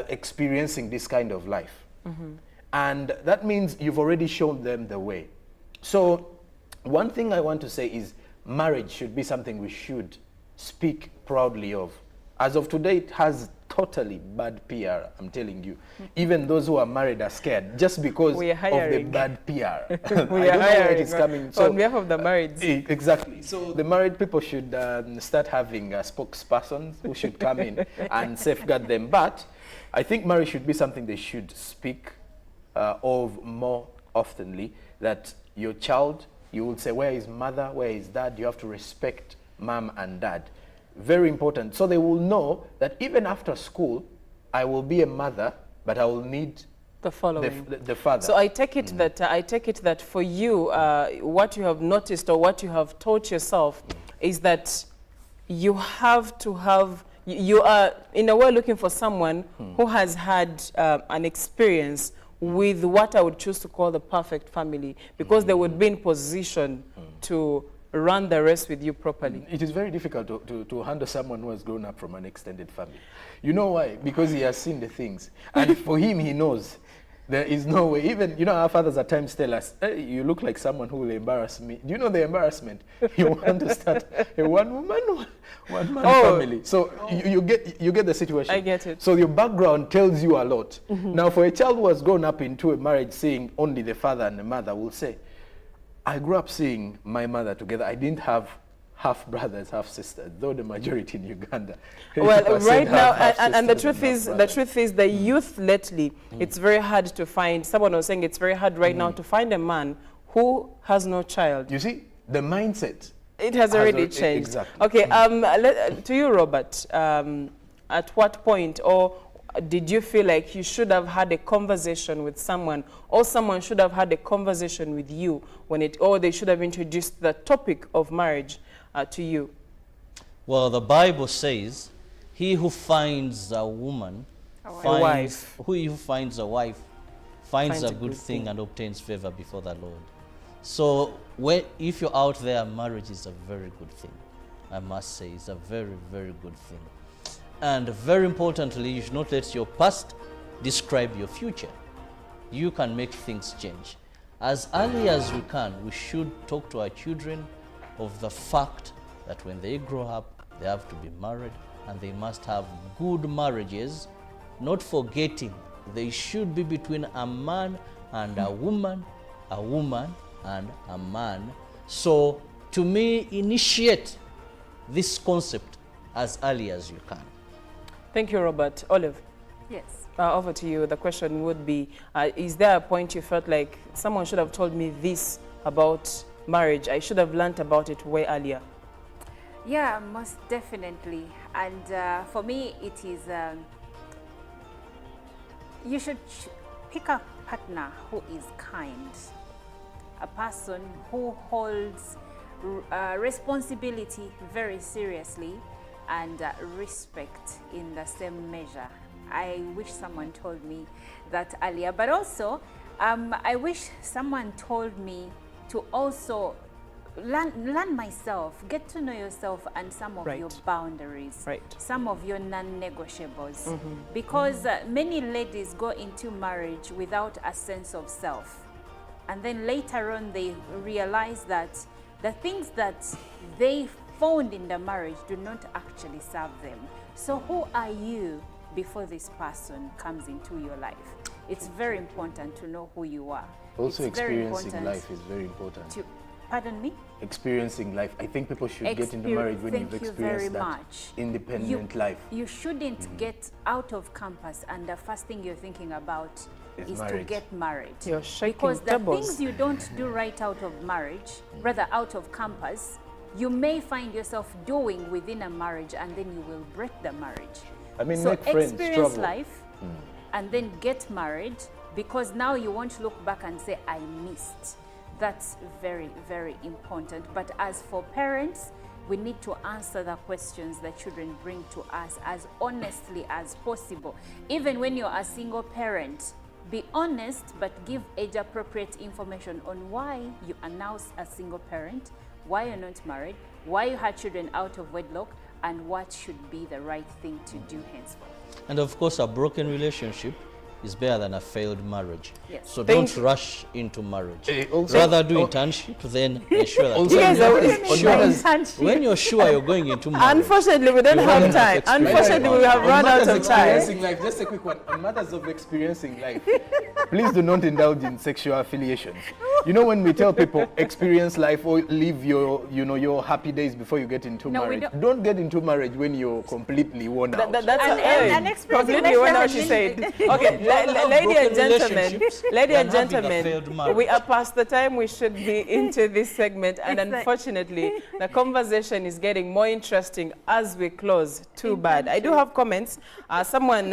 experiencing this kind of life. And that means you've already shown them the way. So one thing I want to say is marriage should be something we should speak proudly of. As of today, it has totally bad PR, I'm telling you. Even those who are married are scared just because of the bad PR. I don't know where it is coming. So, on behalf of the married. Exactly. So the married people should start having spokespersons who should come in and safeguard them. But I think marriage should be something they should speak of more oftenly, that your child, you will say, where is mother, where is dad? You have to respect mom and dad. Very important. So they will know that even after school, I will be a mother, but I will need the following, the father. So I take it that for you, what you have noticed or what you have taught yourself is that you have to have, you are in a way looking for someone who has had an experience with what I would choose to call the perfect family, because they would be in position to run the rest with you properly. It is very difficult to handle someone who has grown up from an extended family. You know why? Because he has seen the things. And for him, he knows there is no way. Even, you know, our fathers at times tell us, hey, you look like someone who will embarrass me. Do you know the embarrassment? You want to start a one-man family. So you get the situation. I get it. So your background tells you a lot. Now, for a child who has grown up into a marriage seeing only the father and the mother will say, I grew up seeing my mother together. I didn't have half brothers, half sisters, though the majority in Uganda. Well, right now, and the truth is, the youth lately, it's very hard to find. Someone was saying it's very hard right now to find a man who has no child. You see, the mindset. It has already changed. Exactly. Okay, to you, Robert. At what point, or did you feel like you should have had a conversation with someone, or someone should have had a conversation with you or they should have introduced the topic of marriage to you? Well, the Bible says, he who finds a woman, who finds a wife, finds a good thing and obtains favor before the Lord. So if you're out there, marriage is a very good thing. I must say, it's a very, very good thing. And very importantly, you should not let your past describe your future. You can make things change. As early as we can, we should talk to our children of the fact that when they grow up, they have to be married, and they must have good marriages, not forgetting they should be between a man and a woman and a man. So to me, initiate this concept as early as you can. Thank you, Robert. Olive? Yes. Over to you. The question would be, is there a point you felt like someone should have told me this about marriage? I should have learnt about it way earlier. Yeah, most definitely. And for me, it is, you should pick a partner who is kind, a person who holds responsibility very seriously, and respect in the same measure. I wish someone told me that earlier, but also I wish someone told me to also learn myself, get to know yourself and some of your boundaries, some of your non-negotiables, because many ladies go into marriage without a sense of self, and then later on they realize that the things that they found in the marriage do not actually serve them. So who are you before this person comes into your life? It's very important to know who you are. Also, it's experiencing life is very important. Pardon me? Experiencing life. I think people should get into marriage when you've experienced that independent life. You shouldn't get out of campus and the first thing you're thinking about is to get married. You're shaking because the tables. things you don't do right out of marriage, rather out of campus, you may find yourself doing within a marriage, and then you will break the marriage. I mean, so make friends, experience travel. life and then get married, because now you won't look back and say, I missed. That's very, very important. But as for parents, we need to answer the questions that children bring to us as honestly as possible. Even when you're a single parent, be honest, but give age-appropriate information on why you are now a single parent, why you're not married, why you had children out of wedlock, and what should be the right thing to do henceforth. And of course, a broken relationship is better than a failed marriage. Yes. So don't rush into marriage. Rather do internship, then ensure that when you're sure you're going into marriage. Unfortunately, we don't have time. Unfortunately, we have run out of time. Life, just a quick one. On matters of experiencing life, please do not indulge in sexual affiliations. You know, when we tell people experience life or live your, your happy days before you get into marriage, don't get into marriage when you're completely worn out. That's completely worn out, she said. Okay. Ladies and gentlemen, we are past the time we should be into this segment, and unfortunately, the conversation is getting more interesting as we close. Too bad. I do have comments. Someone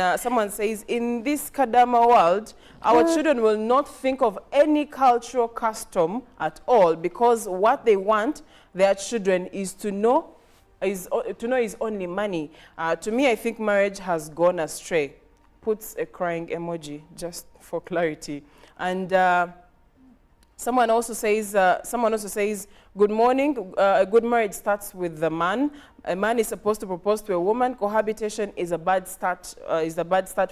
says, in this Kadama world, our children will not think of any cultural custom at all, because what they want their children is to know is only money. To me, I think marriage has gone astray. Puts a crying emoji just for clarity. And someone also says, good morning. A good marriage starts with the man. A man is supposed to propose to a woman. Cohabitation is a bad start.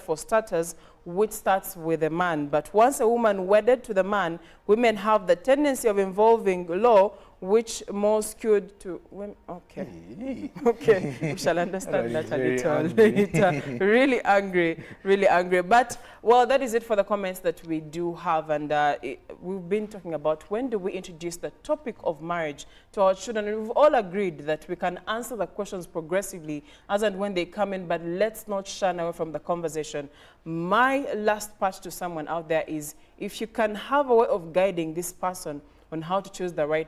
For starters, which starts with a man. But once a woman wedded to the man, women have the tendency of involving law, which more skewed to women. Okay. Okay. We shall understand that a little later. Really angry. But, well, that is it for the comments that we do have. And we've been talking about when do we introduce the topic of marriage to our children. And we've all agreed that we can answer the questions progressively as and when they come in, but let's not shun away from the conversation. My last part to someone out there is, if you can have a way of guiding this person on how to choose the right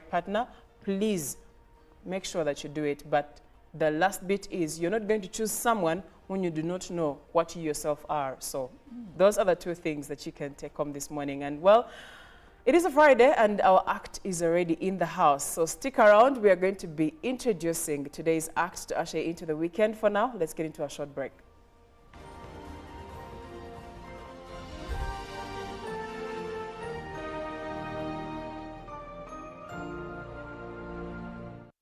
partner, please make sure that you do it. But the last bit is, you're not going to choose someone when you do not know what you yourself are. So those are the two things that you can take home this morning. And well, it is a Friday and our act is already in the house. So stick around. We are going to be introducing today's act to usher into the weekend. For now, let's get into a short break.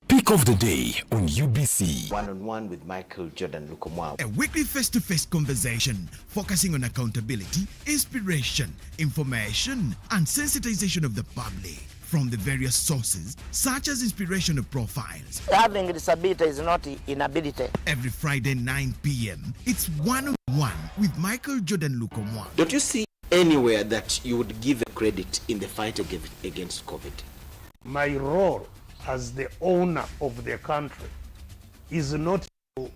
Pick of the day on UBC. One-on-one with Michael Jordan Lukomwa. A weekly face-to-face conversation focusing on accountability, inspiration, information, and sensitization of the public from the various sources, such as inspirational profiles. Having a disability is not inability. Every Friday, 9 p.m., it's one-on-one with Michael Jordan Lukomwa. Don't you see anywhere that you would give a credit in the fight against COVID? My role as the owner of the country is not to,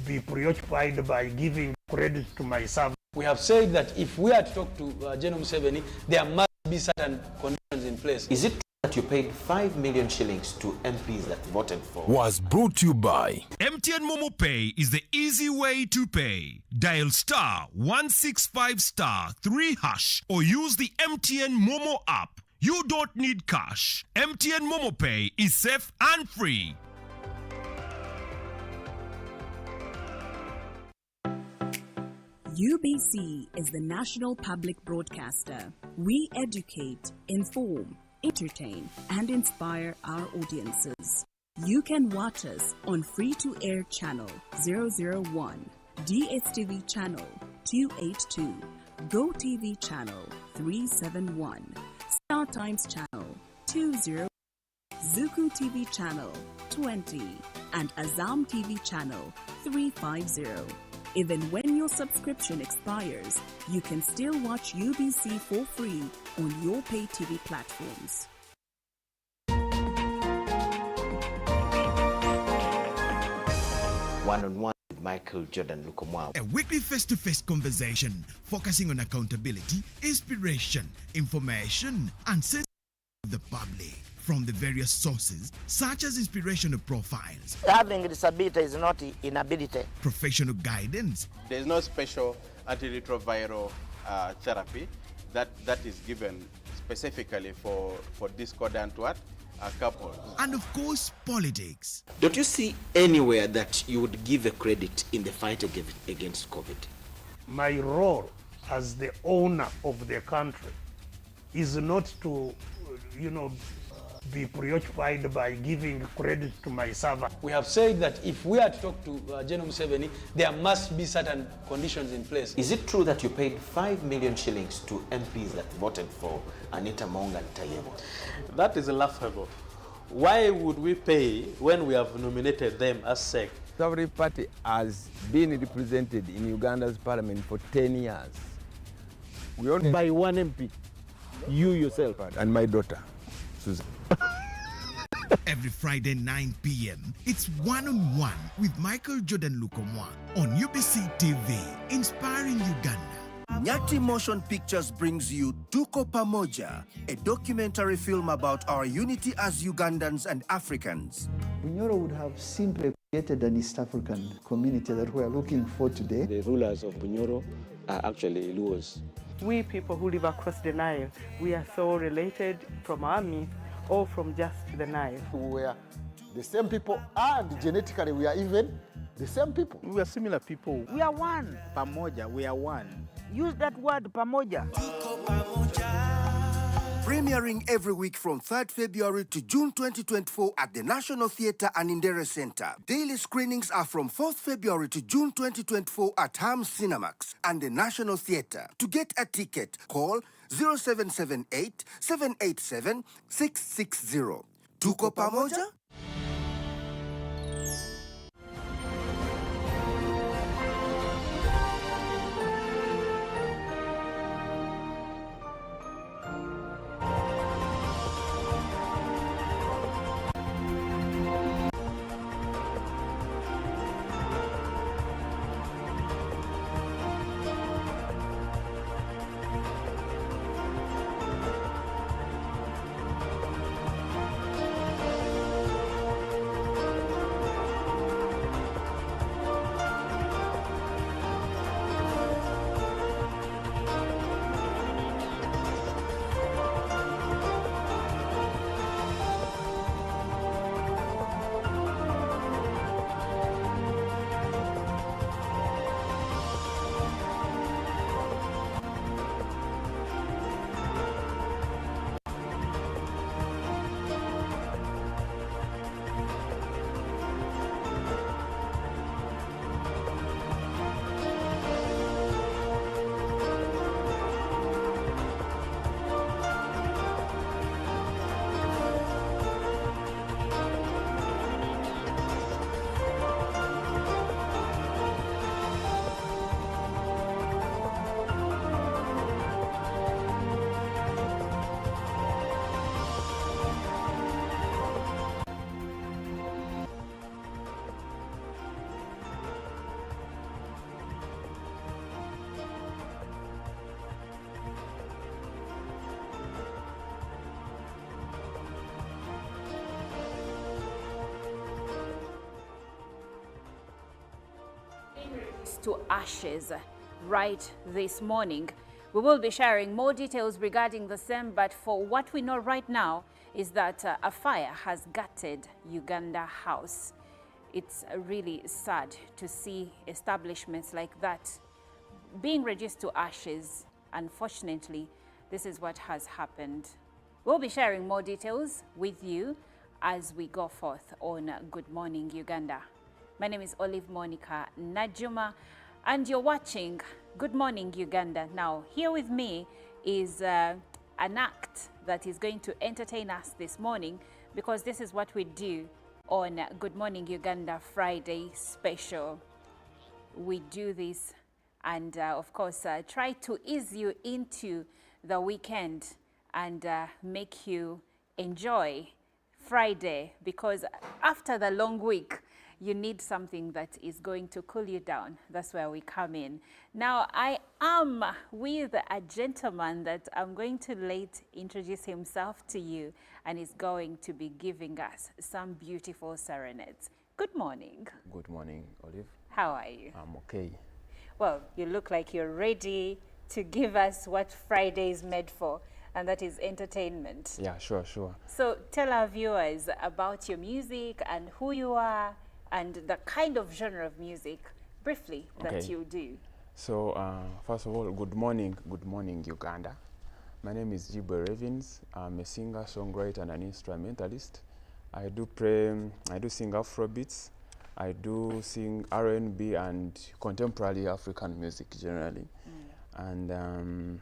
be preoccupied by giving credit to myself. We have said that if we are to talk to General Museveni, there must be certain conditions in place. Is it true that you paid 5 million shillings to MPs that voted for? Was brought to you by MTN Momo Pay is the easy way to pay. Dial *165*3# or use the MTN Momo app. You don't need cash. MTN Momo Pay is safe and free. UBC is the national public broadcaster. We educate, inform, entertain, and inspire our audiences. You can watch us on free-to-air channel 001, DSTV channel 282, GoTV channel 371, Star Times channel 20, Zuku TV channel 20, and Azam TV channel 350. Even when your subscription expires, you can still watch UBC for free on your pay TV platforms. One-on-one with Michael Jordan Lukomwa. A weekly face-to-face conversation focusing on accountability, inspiration, information, and sense of the public from the various sources, such as inspirational profiles. Having a disability is not inability. Professional guidance. There is no special antiretroviral therapy that is given specifically for discordant couples. And of course, politics. Don't you see anywhere that you would give a credit in the fight against COVID? My role as the owner of the country is not to, be preoccupied by giving credit to myself. We have said that if we are to talk to General Museveni, there must be certain conditions in place. Is it true that you paid 5 million shillings to MPs that voted for Anita Monga and Tayebo? That is laughable. Why would we pay when we have nominated them as SEC? Every party has been represented in Uganda's parliament for 10 years. We only by one MP, you yourself and my daughter, Susan. Every Friday 9 p.m., it's one-on-one with Michael Jordan Lukomwa on UBC TV, inspiring Uganda. Nyati Motion Pictures brings you Tuko Pamoja, a documentary film about our unity as Ugandans and Africans. Bunyoro would have simply created an East African community that we are looking for today. The rulers of Bunyoro are actually Luos. We people who live across the Nile, we are so related from our myth or from just the Nile. We are the same people and genetically we are even the same people. We are similar people. We are one. Pamoja, we are one. Use that word, pamoja. Premiering every week from 3rd February to June 2024 at the National Theatre and Indere Center. Daily screenings are from 4th February to June 2024 at Ham Cinemax and the National Theatre. To get a ticket, call 0778 787 660. Tuko Pamoja? to ashes right this morning. We will be sharing more details regarding the same, but for what we know right now is that a fire has gutted Uganda House. It's really sad to see establishments like that being reduced to ashes. Unfortunately, this is what has happened. We'll be sharing more details with you as we go forth on Good Morning Uganda. My name is Olive Monica Najuma, and you're watching Good Morning Uganda. Now, here with me is an act that is going to entertain us this morning, because this is what we do on Good Morning Uganda Friday special. We do this and, of course, try to ease you into the weekend and make you enjoy Friday, because after the long week, you need something that is going to cool you down. That's where we come in. Now, I am with a gentleman that I'm going to let introduce himself to you, and is going to be giving us some beautiful serenades. Good morning. Good morning, Olive. How are you? I'm okay. Well, you look like you're ready to give us what Friday is made for, and that is entertainment. Yeah, sure. So tell our viewers about your music and who you are and the kind of genre of music, briefly, that you do. So, first of all, good morning, Uganda. My name is Jibwe Ravens. I'm a singer, songwriter, and an instrumentalist. I do sing Afrobeats. I do sing R&B and contemporary African music generally. And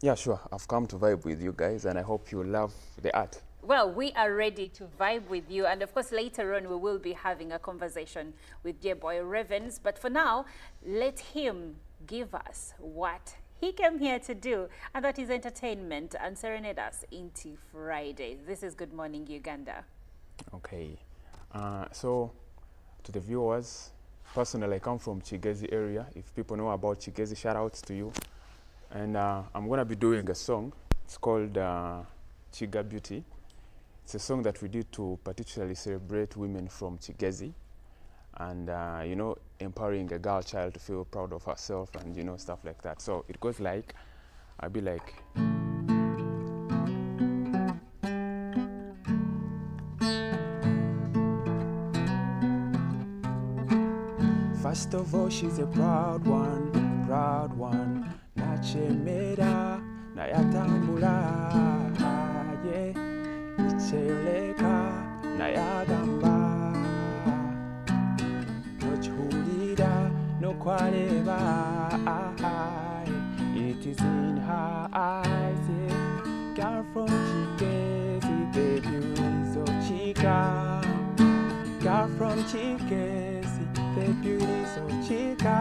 yeah, sure, I've come to vibe with you guys, and I hope you love the art. Well, we are ready to vibe with you, and of course later on we will be having a conversation with Jibwe Ravens, but for now, let him give us what he came here to do, and that is entertainment, and serenade us into Friday. This is Good Morning Uganda. Okay, so to the viewers, personally I come from Kigezi area. If people know about Kigezi, shout outs to you. And I'm gonna be doing a song. It's called Chiga Beauty. It's a song that we did to particularly celebrate women from Kigezi, and you know, empowering a girl child to feel proud of herself, and you know, stuff like that. So it goes like, I'll be like, first of all, she's a proud one, nachemera na yatambula, yeah, icheyoleka na yagamba, nochihulira nokwareba, it is in her eyes, yeah. Girl from Kigezi, the beauty so chica. Girl from Kigezi, the beauty so chica.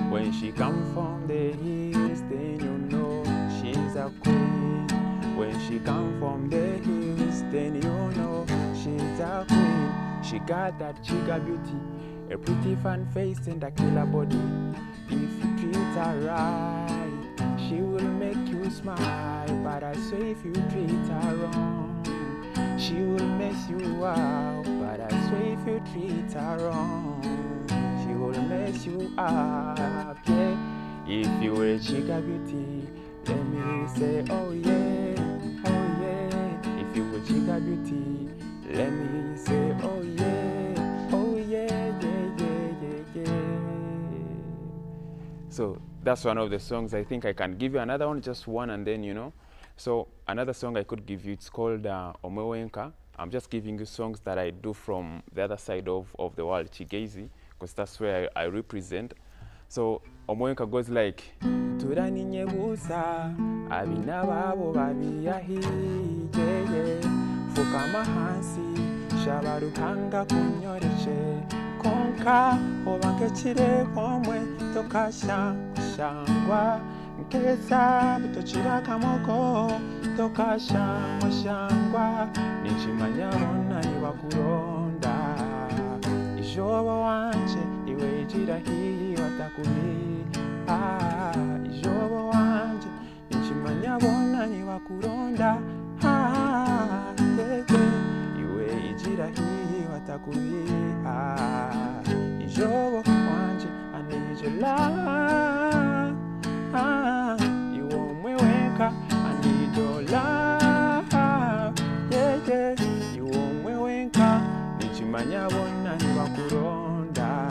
When she come from the hills, then you know she's a queen. When she come from the hills, then you know she's a queen. She got that chica beauty, a pretty fun face and a killer body. If you treat her right, she will make you smile. But I say if you treat her wrong, she will mess you up. But I swear if you treat her wrong, she will mess you up, yeah. If you were a chica beauty, let me say, oh yeah, oh yeah. If you were chica beauty, let me say, oh yeah, oh yeah, yeah. So that's one of the songs. I think I can give you another one, just one, and then, you know. So another song I could give you, it's called Omewenka. I'm just giving you songs that I do from the other side of the world, Kigezi, because that's where I represent. So Omewenka goes like, Turani nyebusa, abina babo babiyahi, yeah. Fukama hansi, shabaruhanga kunyoreche, konka, obankechire pomwe, tokasha, shangwa, nkesa, butochira kamoko, tokasha, shangwa, nishimanya bona nibakuronda, ijobo wanje, iwe ijira hii watakuri, ijobo wanje, nishimanya bona nibakuronda, iwe ijira hii watakuri, ijobo wanje, ane need your love. You want me wenka, I need your love. Yeah, yeah. You want me wenka, nichimanya bona nibakuronda.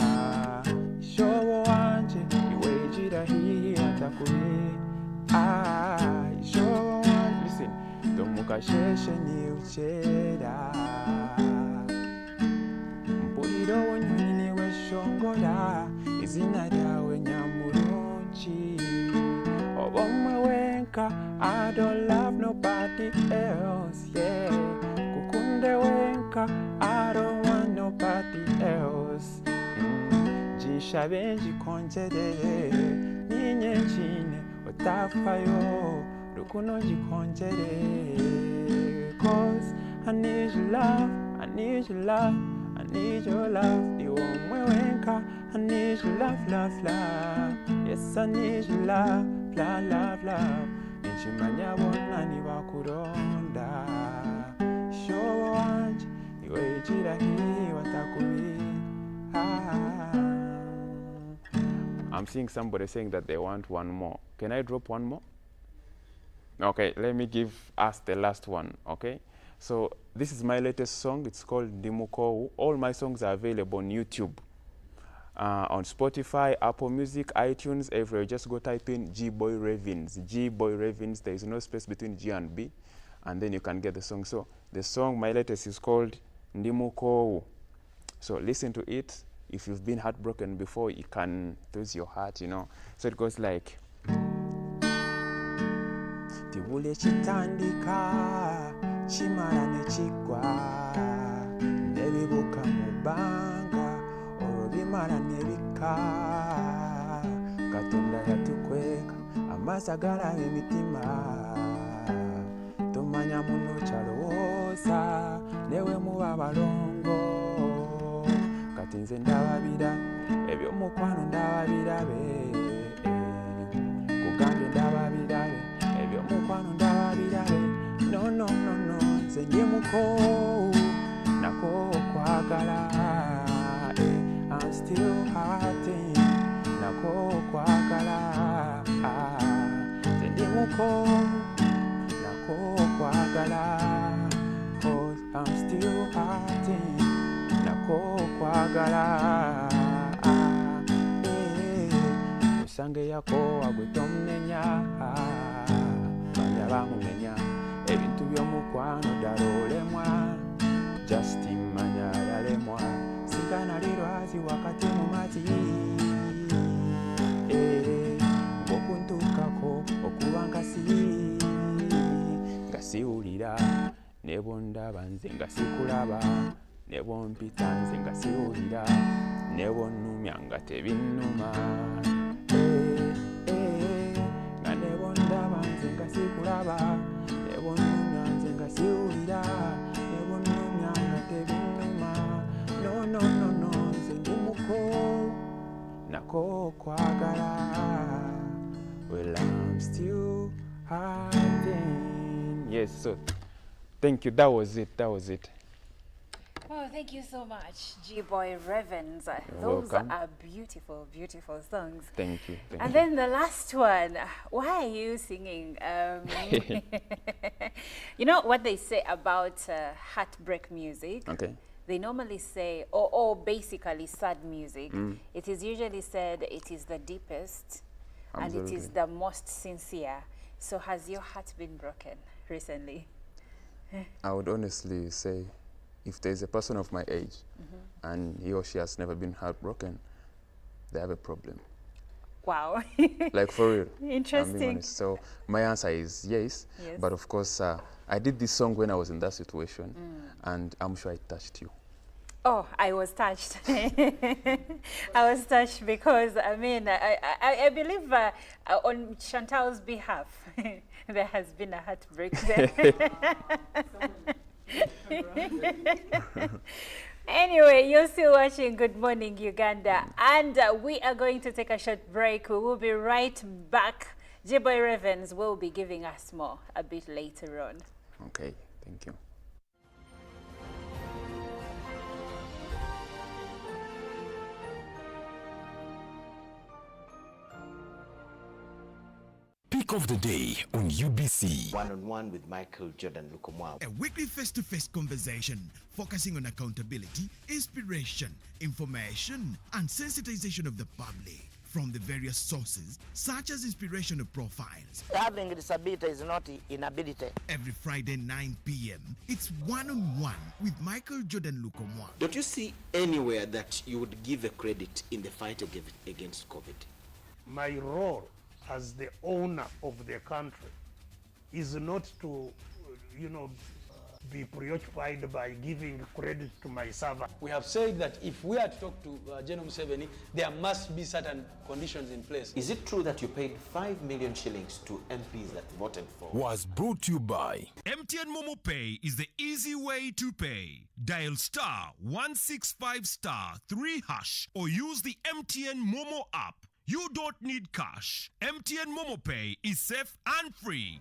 Shobo wanje, iwe jira hii atakuri. Shobo wanje, listen. Tomukasheshe ni uchera. Mpuliro wonyoni niwe shongola. Izina lyawe nyamulungi. Obomwe wenka, I don't love nobody else, yeah. Kukunde wenka, I don't want nobody else. Jishabe njikonjere, ninye njine, otafayo, rukuno njikonjere. Cause I need your love, I need your love, I need your love. You want me wenka, I need your love, love, love. Yes, I need your love, love, love, love. Nchimanya bona nibakuronda. Show wanje, iwe jira hii watakuri. I'm seeing somebody saying that they want one more. Can I drop one more? Okay, let me give us the last one, okay? So this is my latest song. It's called Ndimukou. All my songs are available on YouTube, on Spotify, Apple Music, iTunes, everywhere. Just go type in G-Boy Ravens. G-Boy Ravens. There is no space between G and B, and then you can get the song. So the song, my latest, is called Ndimukou. So listen to it. If you've been heartbroken before, it can lose your heart, you know. So it goes like, Tibule chitandika, chimara nechikwa, nebibuka mubanga, orobimara nebika, Katonda yatukweka, amasagala emitima, tumanya muno chalowosa, newe muba balongo. Katinze ndababira, ebyo mukwano ndababirabe. Kugambye ndababirabe, ebyo mukwano ndababirabe. No, no, no, no, nze ndimukou, nako kwagala. I'm still hurting, nako kwagala. Nze ndimukou, nako kwagala. 'Cause I'm still hurting. Nako kwagala. Musange yako agwetomnenya, banya bamumenya, ebintu byomukwano darolemwa, Justin manya yalemwa, singana lirwazi wakati mumati. Ngokuntukako okubangasi, ngasiwulira, nebondaba nze ngasikulaba. Nebo mpita nze nga siwulira, nebo nnumya nga tebinnuma. Nga nebo ndaba nze nga sikulaba, nebo nnumya nze nga siwulira, nebo nnumya nga tebinnuma. No, no, no, no, nze ndimukou, nako kwagala. Well, I'm still hurting. Yes, so thank you. That was it. That was it. Oh, thank you so much, G-Boy Ravens. You're Those welcome. are beautiful, beautiful songs. Thank you. Thank And you. then the last one, why are you singing? You know what they say about heartbreak music? Okay. They normally say, or basically sad music, it is usually said it is the deepest and it is Absolutely. the most sincere. So has your heart been broken recently? I would honestly say, if there's a person of my age and he or she has never been heartbroken, they have a problem. Wow. Like for real. Interesting. I'm being honest. So my answer is yes. Yes. But of course, I did this song when I was in that situation, and I'm sure it touched you. Oh, I was touched. I was touched because, I mean, I believe on Chantal's behalf, there has been a heartbreak there. Anyway, you're still watching Good Morning Uganda, and we are going to take a short break. We will be right back. G-Boy Ravens will be giving us more a bit later on. Okay, thank you. Pick of the day on UBC. One-on-one with Michael Jordan Lukomwa. A weekly face-to-face conversation focusing on accountability, inspiration, information, and sensitization of the public from the various sources, such as inspirational profiles. Having a disability is not inability. Every Friday, 9 p.m., it's one-on-one with Michael Jordan Lukomwa. Don't you see anywhere that you would give a credit in the fight against COVID? My role as the owner of the country is not to, be preoccupied by giving credit to my servant. We have said that if we are to talk to General Museveni, there must be certain conditions in place. Is it true that you paid 5 million shillings to MPs that voted for? Was brought to you by MTN Momo Pay is the easy way to pay. Dial *165*3# or use the MTN Momo app. You don't need cash. MTN Momo Pay is safe and free.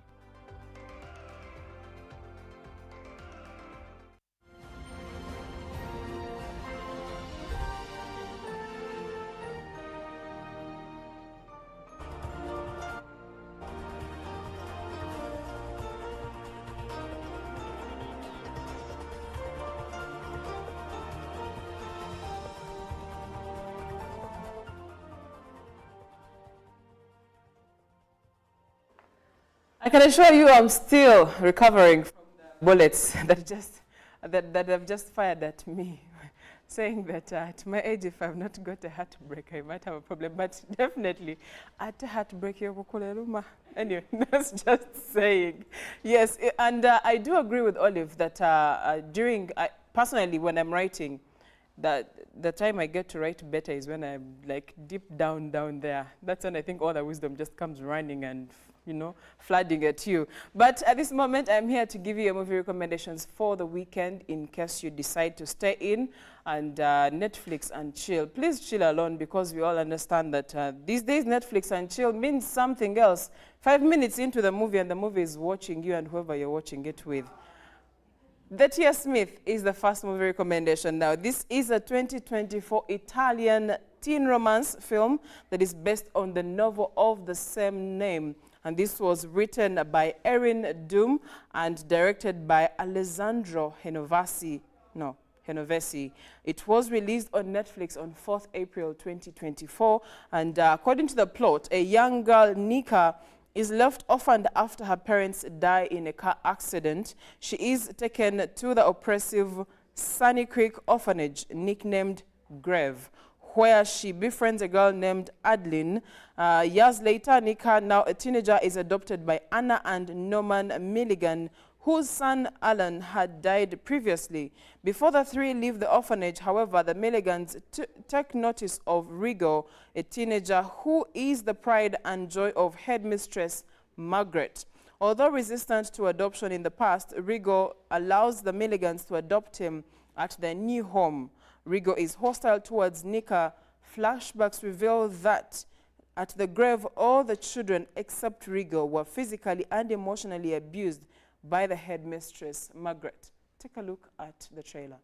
I can assure you I'm still recovering from the bullets that have just fired at me, saying that at my age, if I've not got a heartbreak, I might have a problem. But definitely, at a heartbreak, anyway, that's just saying. Yes, and I do agree with Olive that personally, when I'm writing, that the time I get to write better is when I'm like deep down there. That's when I think all the wisdom just comes running and flooding at you. But at this moment, I'm here to give you a movie recommendations for the weekend in case you decide to stay in and Netflix and chill. Please chill alone, because we all understand that these days Netflix and chill means something else. 5 minutes into the movie and the movie is watching you and whoever you're watching it with. The Tia Smith is the first movie recommendation now. This is a 2024 Italian teen romance film that is based on the novel of the same name. And this was written by Erin Doom and directed by Alessandro Genovesi. It was released on Netflix on 4th April 2024. And according to the plot, a young girl, Nika, is left orphaned after her parents die in a car accident. She is taken to the oppressive Sunny Creek orphanage, nicknamed Grave, where she befriends a girl named Adeline. Years later, Nika, now a teenager, is adopted by Anna and Norman Milligan, whose son Alan had died previously. Before the three leave the orphanage, however, the Milligans take notice of Rigo, a teenager who is the pride and joy of headmistress Margaret. Although resistant to adoption in the past, Rigo allows the Milligans to adopt him at their new home. Rigo is hostile towards Nika. Flashbacks reveal that at the Grave, all the children except Rigo were physically and emotionally abused by the headmistress, Margaret. Take a look at the trailer.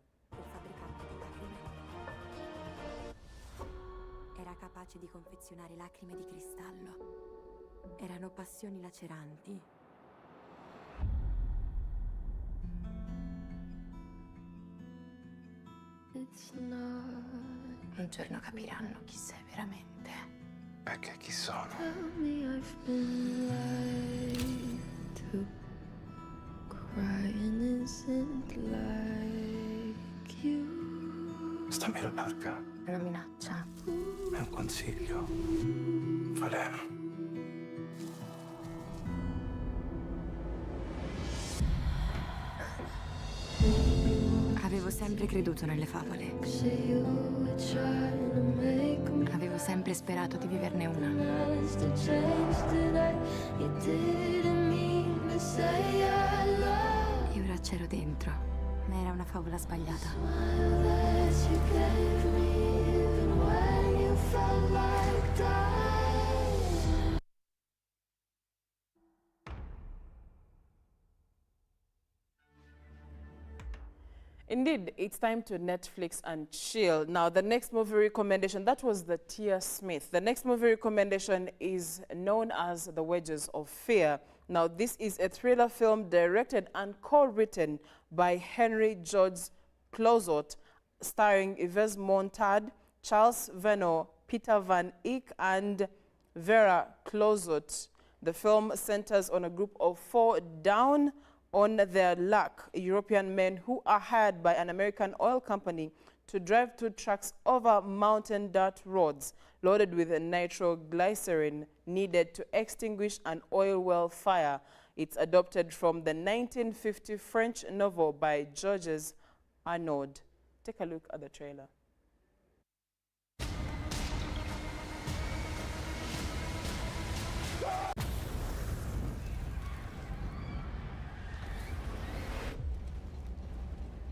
Era capace di confezionare lacrime di cristallo. Erano passioni laceranti. Un giorno capiranno chi sei veramente. Perché chi sono? Stammi larga. È una minaccia. È un consiglio. Falem. Avevo sempre creduto nelle favole. Avevo sempre sperato di viverne una. E ora c'ero dentro, ma era una favola sbagliata. Indeed, it's time to Netflix and chill. Now, the next movie recommendation, that was the Tia Smith. The next movie recommendation is known as The Wedges of Fear. Now, this is a thriller film directed and co-written by Henry George Clouzot, starring Yves Montand, Charles Veno, Peter Van Eyck, and Vera Clouzot. The film centers on a group of 4 down on their luck European men who are hired by an American oil company to drive 2 trucks over mountain dirt roads loaded with nitroglycerin needed to extinguish an oil well fire. It's adopted from the 1950 French novel by Georges Arnaud. Take a look at the trailer.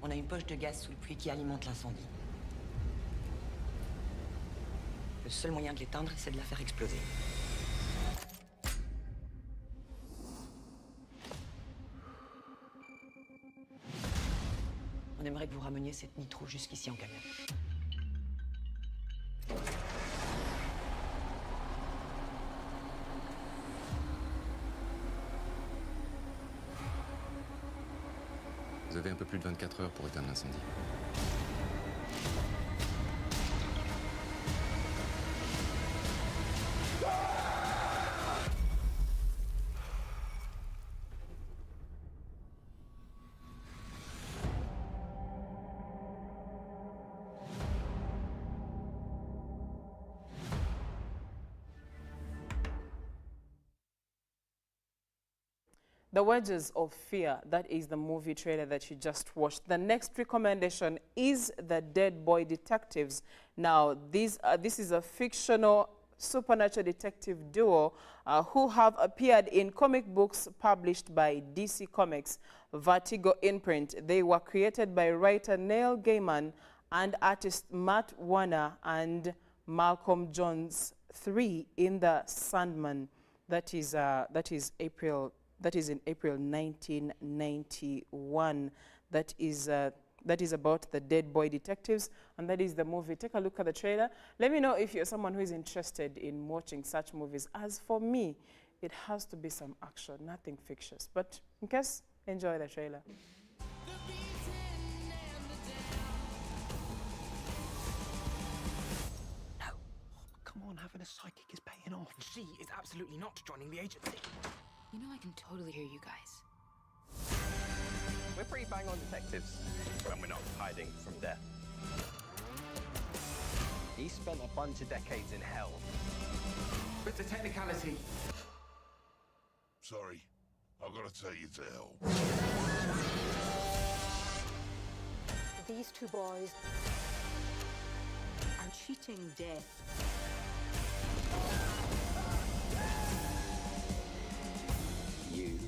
On a une poche de gaz sous le puits qui alimente l'incendie. Le seul moyen de l'éteindre, c'est de la faire exploser. On aimerait que vous rameniez cette nitro jusqu'ici en camion. Vous avez un peu plus de 24 heures pour éteindre l'incendie. The Wedges of Fear, that is the movie trailer that you just watched. The next recommendation is The Dead Boy Detectives. Now, this is a fictional supernatural detective duo who have appeared in comic books published by DC Comics, Vertigo imprint. They were created by writer Neil Gaiman and artist Matt Warner and Malcolm Jones 3 in The Sandman. That is April. That is in April 1991. That is about the Dead Boy Detectives, and that is the movie. Take a look at the trailer. Let me know if you're someone who is interested in watching such movies. As for me, it has to be some action, nothing fictitious. But in case, enjoy the trailer. Come on, having a psychic is paying off. She is absolutely not joining the agency. You know, I can totally hear you guys. We're pretty bang-on detectives when we're not hiding from death. He spent a bunch of decades in hell. It's a technicality. Sorry, I've got to take you to hell. These 2 boys are cheating death. You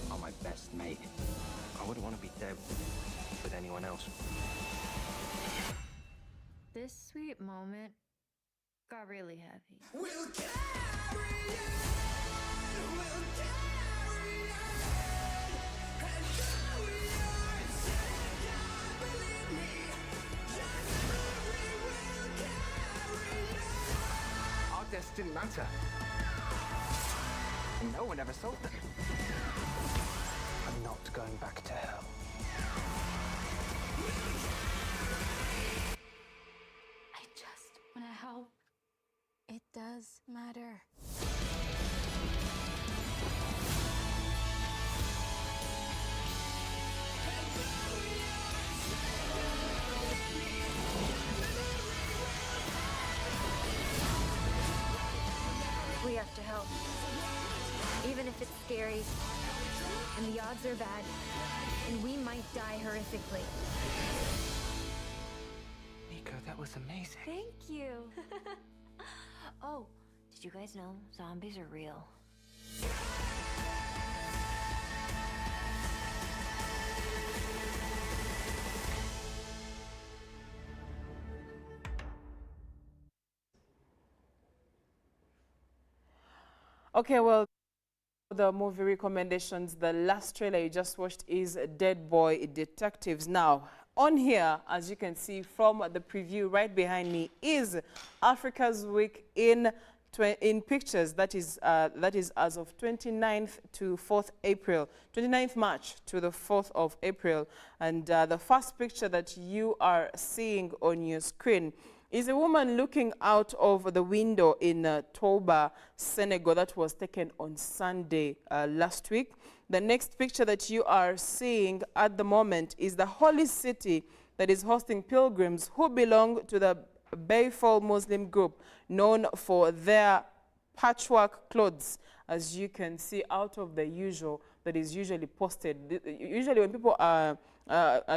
are my best mate. I wouldn't want to be dead with anyone else. This sweet moment got really heavy. We'll carry on, we'll carry on. And though you're sick, God, believe me, just hurry, we'll carry on. Our deaths didn't matter. And no one ever solved them. I'm not going back to hell. I just want to help. It does matter. We have to help. Even if it's scary, and the odds are bad, and we might die horrifically. Nico, that was amazing. Thank you. Oh, did you guys know zombies are real? Okay, well, the movie recommendations. The last trailer you just watched is Dead Boy Detectives. Now, on here, as you can see from the preview right behind me, is Africa's Week in pictures. That is as of 29th to 4th April, 29th March to the 4th of April. And the first picture that you are seeing on your screen is a woman looking out of the window in Touba, Senegal. That was taken on Sunday last week. The next picture that you are seeing at the moment is the holy city that is hosting pilgrims who belong to the Bayfall Muslim group, known for their patchwork clothes, as you can see out of the usual that is usually posted. Usually when people are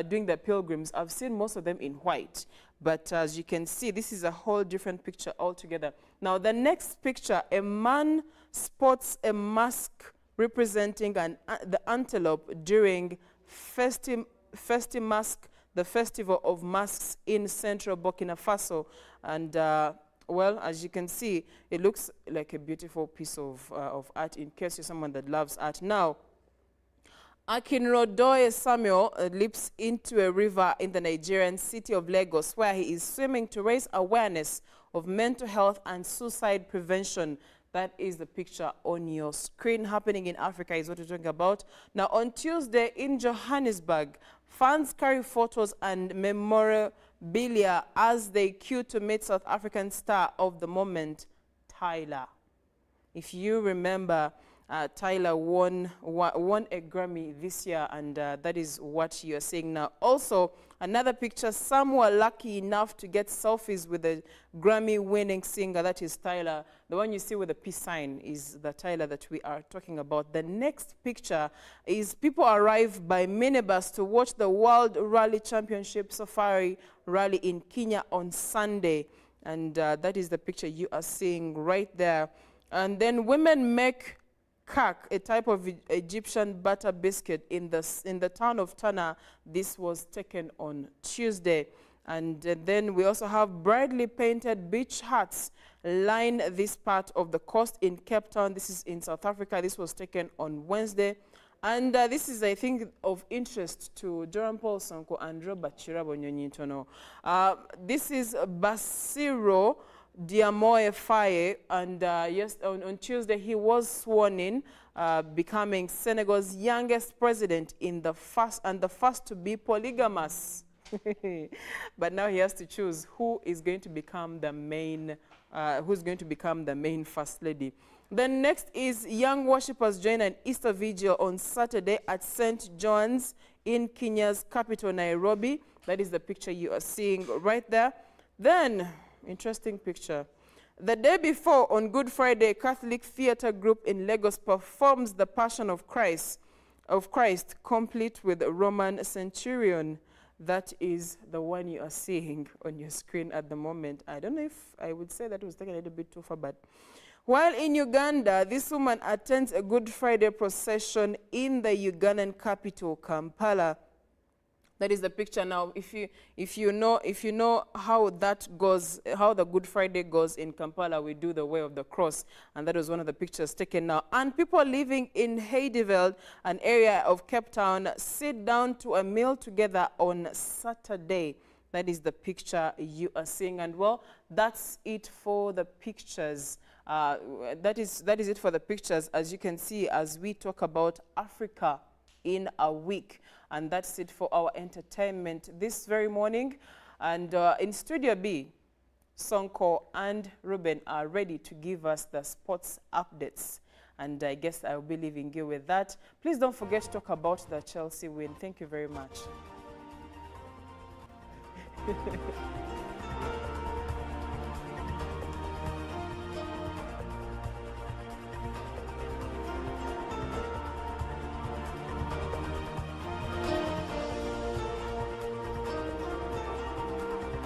doing their pilgrims, I've seen most of them in white. But as you can see, this is a whole different picture altogether. Now, the next picture, a man sports a mask representing the antelope during Festimask, the festival of masks in central Burkina Faso. And well, as you can see, it looks like a beautiful piece of art in case you're someone that loves art. Now, Akinrodoye Samuel leaps into a river in the Nigerian city of Lagos, where he is swimming to raise awareness of mental health and suicide prevention. That is the picture on your screen. Happening in Africa is what we're talking about. Now, on Tuesday in Johannesburg, fans carry photos and memorabilia as they queue to meet South African star of the moment, Tyler. If you remember, Tyler won a Grammy this year, and that is what you're seeing now. Also, another picture, some were lucky enough to get selfies with the Grammy-winning singer. That is Tyler. The one you see with the peace sign is the Tyler that we are talking about. The next picture is people arrive by minibus to watch the World Rally Championship Safari Rally in Kenya on Sunday. And that is the picture you are seeing right there. And then women make kak, a type of Egyptian butter biscuit in the town of Tana. This was taken on Tuesday. And then we also have brightly painted beach huts line this part of the coast in Cape Town. This is in South Africa. This was taken on Wednesday. And this is, I think, of interest to Joram Paul Sonko and Robert Chirabo Nyonyintono. This is Basiro Diamoe Faye, and yes, on Tuesday he was sworn in, becoming Senegal's youngest president in the first to be polygamous. But now he has to choose who is going to become the main, first lady. Then next is young worshippers join an Easter vigil on Saturday at St. John's in Kenya's capital, Nairobi. That is the picture you are seeing right there. Then, interesting picture. The day before, on Good Friday, Catholic theater group in Lagos performs the Passion of Christ, complete with Roman Centurion. That is the one you are seeing on your screen at the moment. I don't know if I would say that was taken a little bit too far, but while in Uganda, this woman attends a Good Friday procession in the Ugandan capital, Kampala. That is the picture now. If you know how that goes, how the Good Friday goes in Kampala, we do the Way of the Cross, and that was one of the pictures taken now. And people living in Heideveld, an area of Cape Town, sit down to a meal together on Saturday. That is the picture you are seeing, and well, that's it for the pictures. That is it for the pictures, as you can see, as we talk about Africa in a week. And that's it for our entertainment this very morning. And in Studio B, Sonko and Ruben are ready to give us the sports updates. And I guess I'll be leaving you with that. Please don't forget to talk about the Chelsea win. Thank you very much.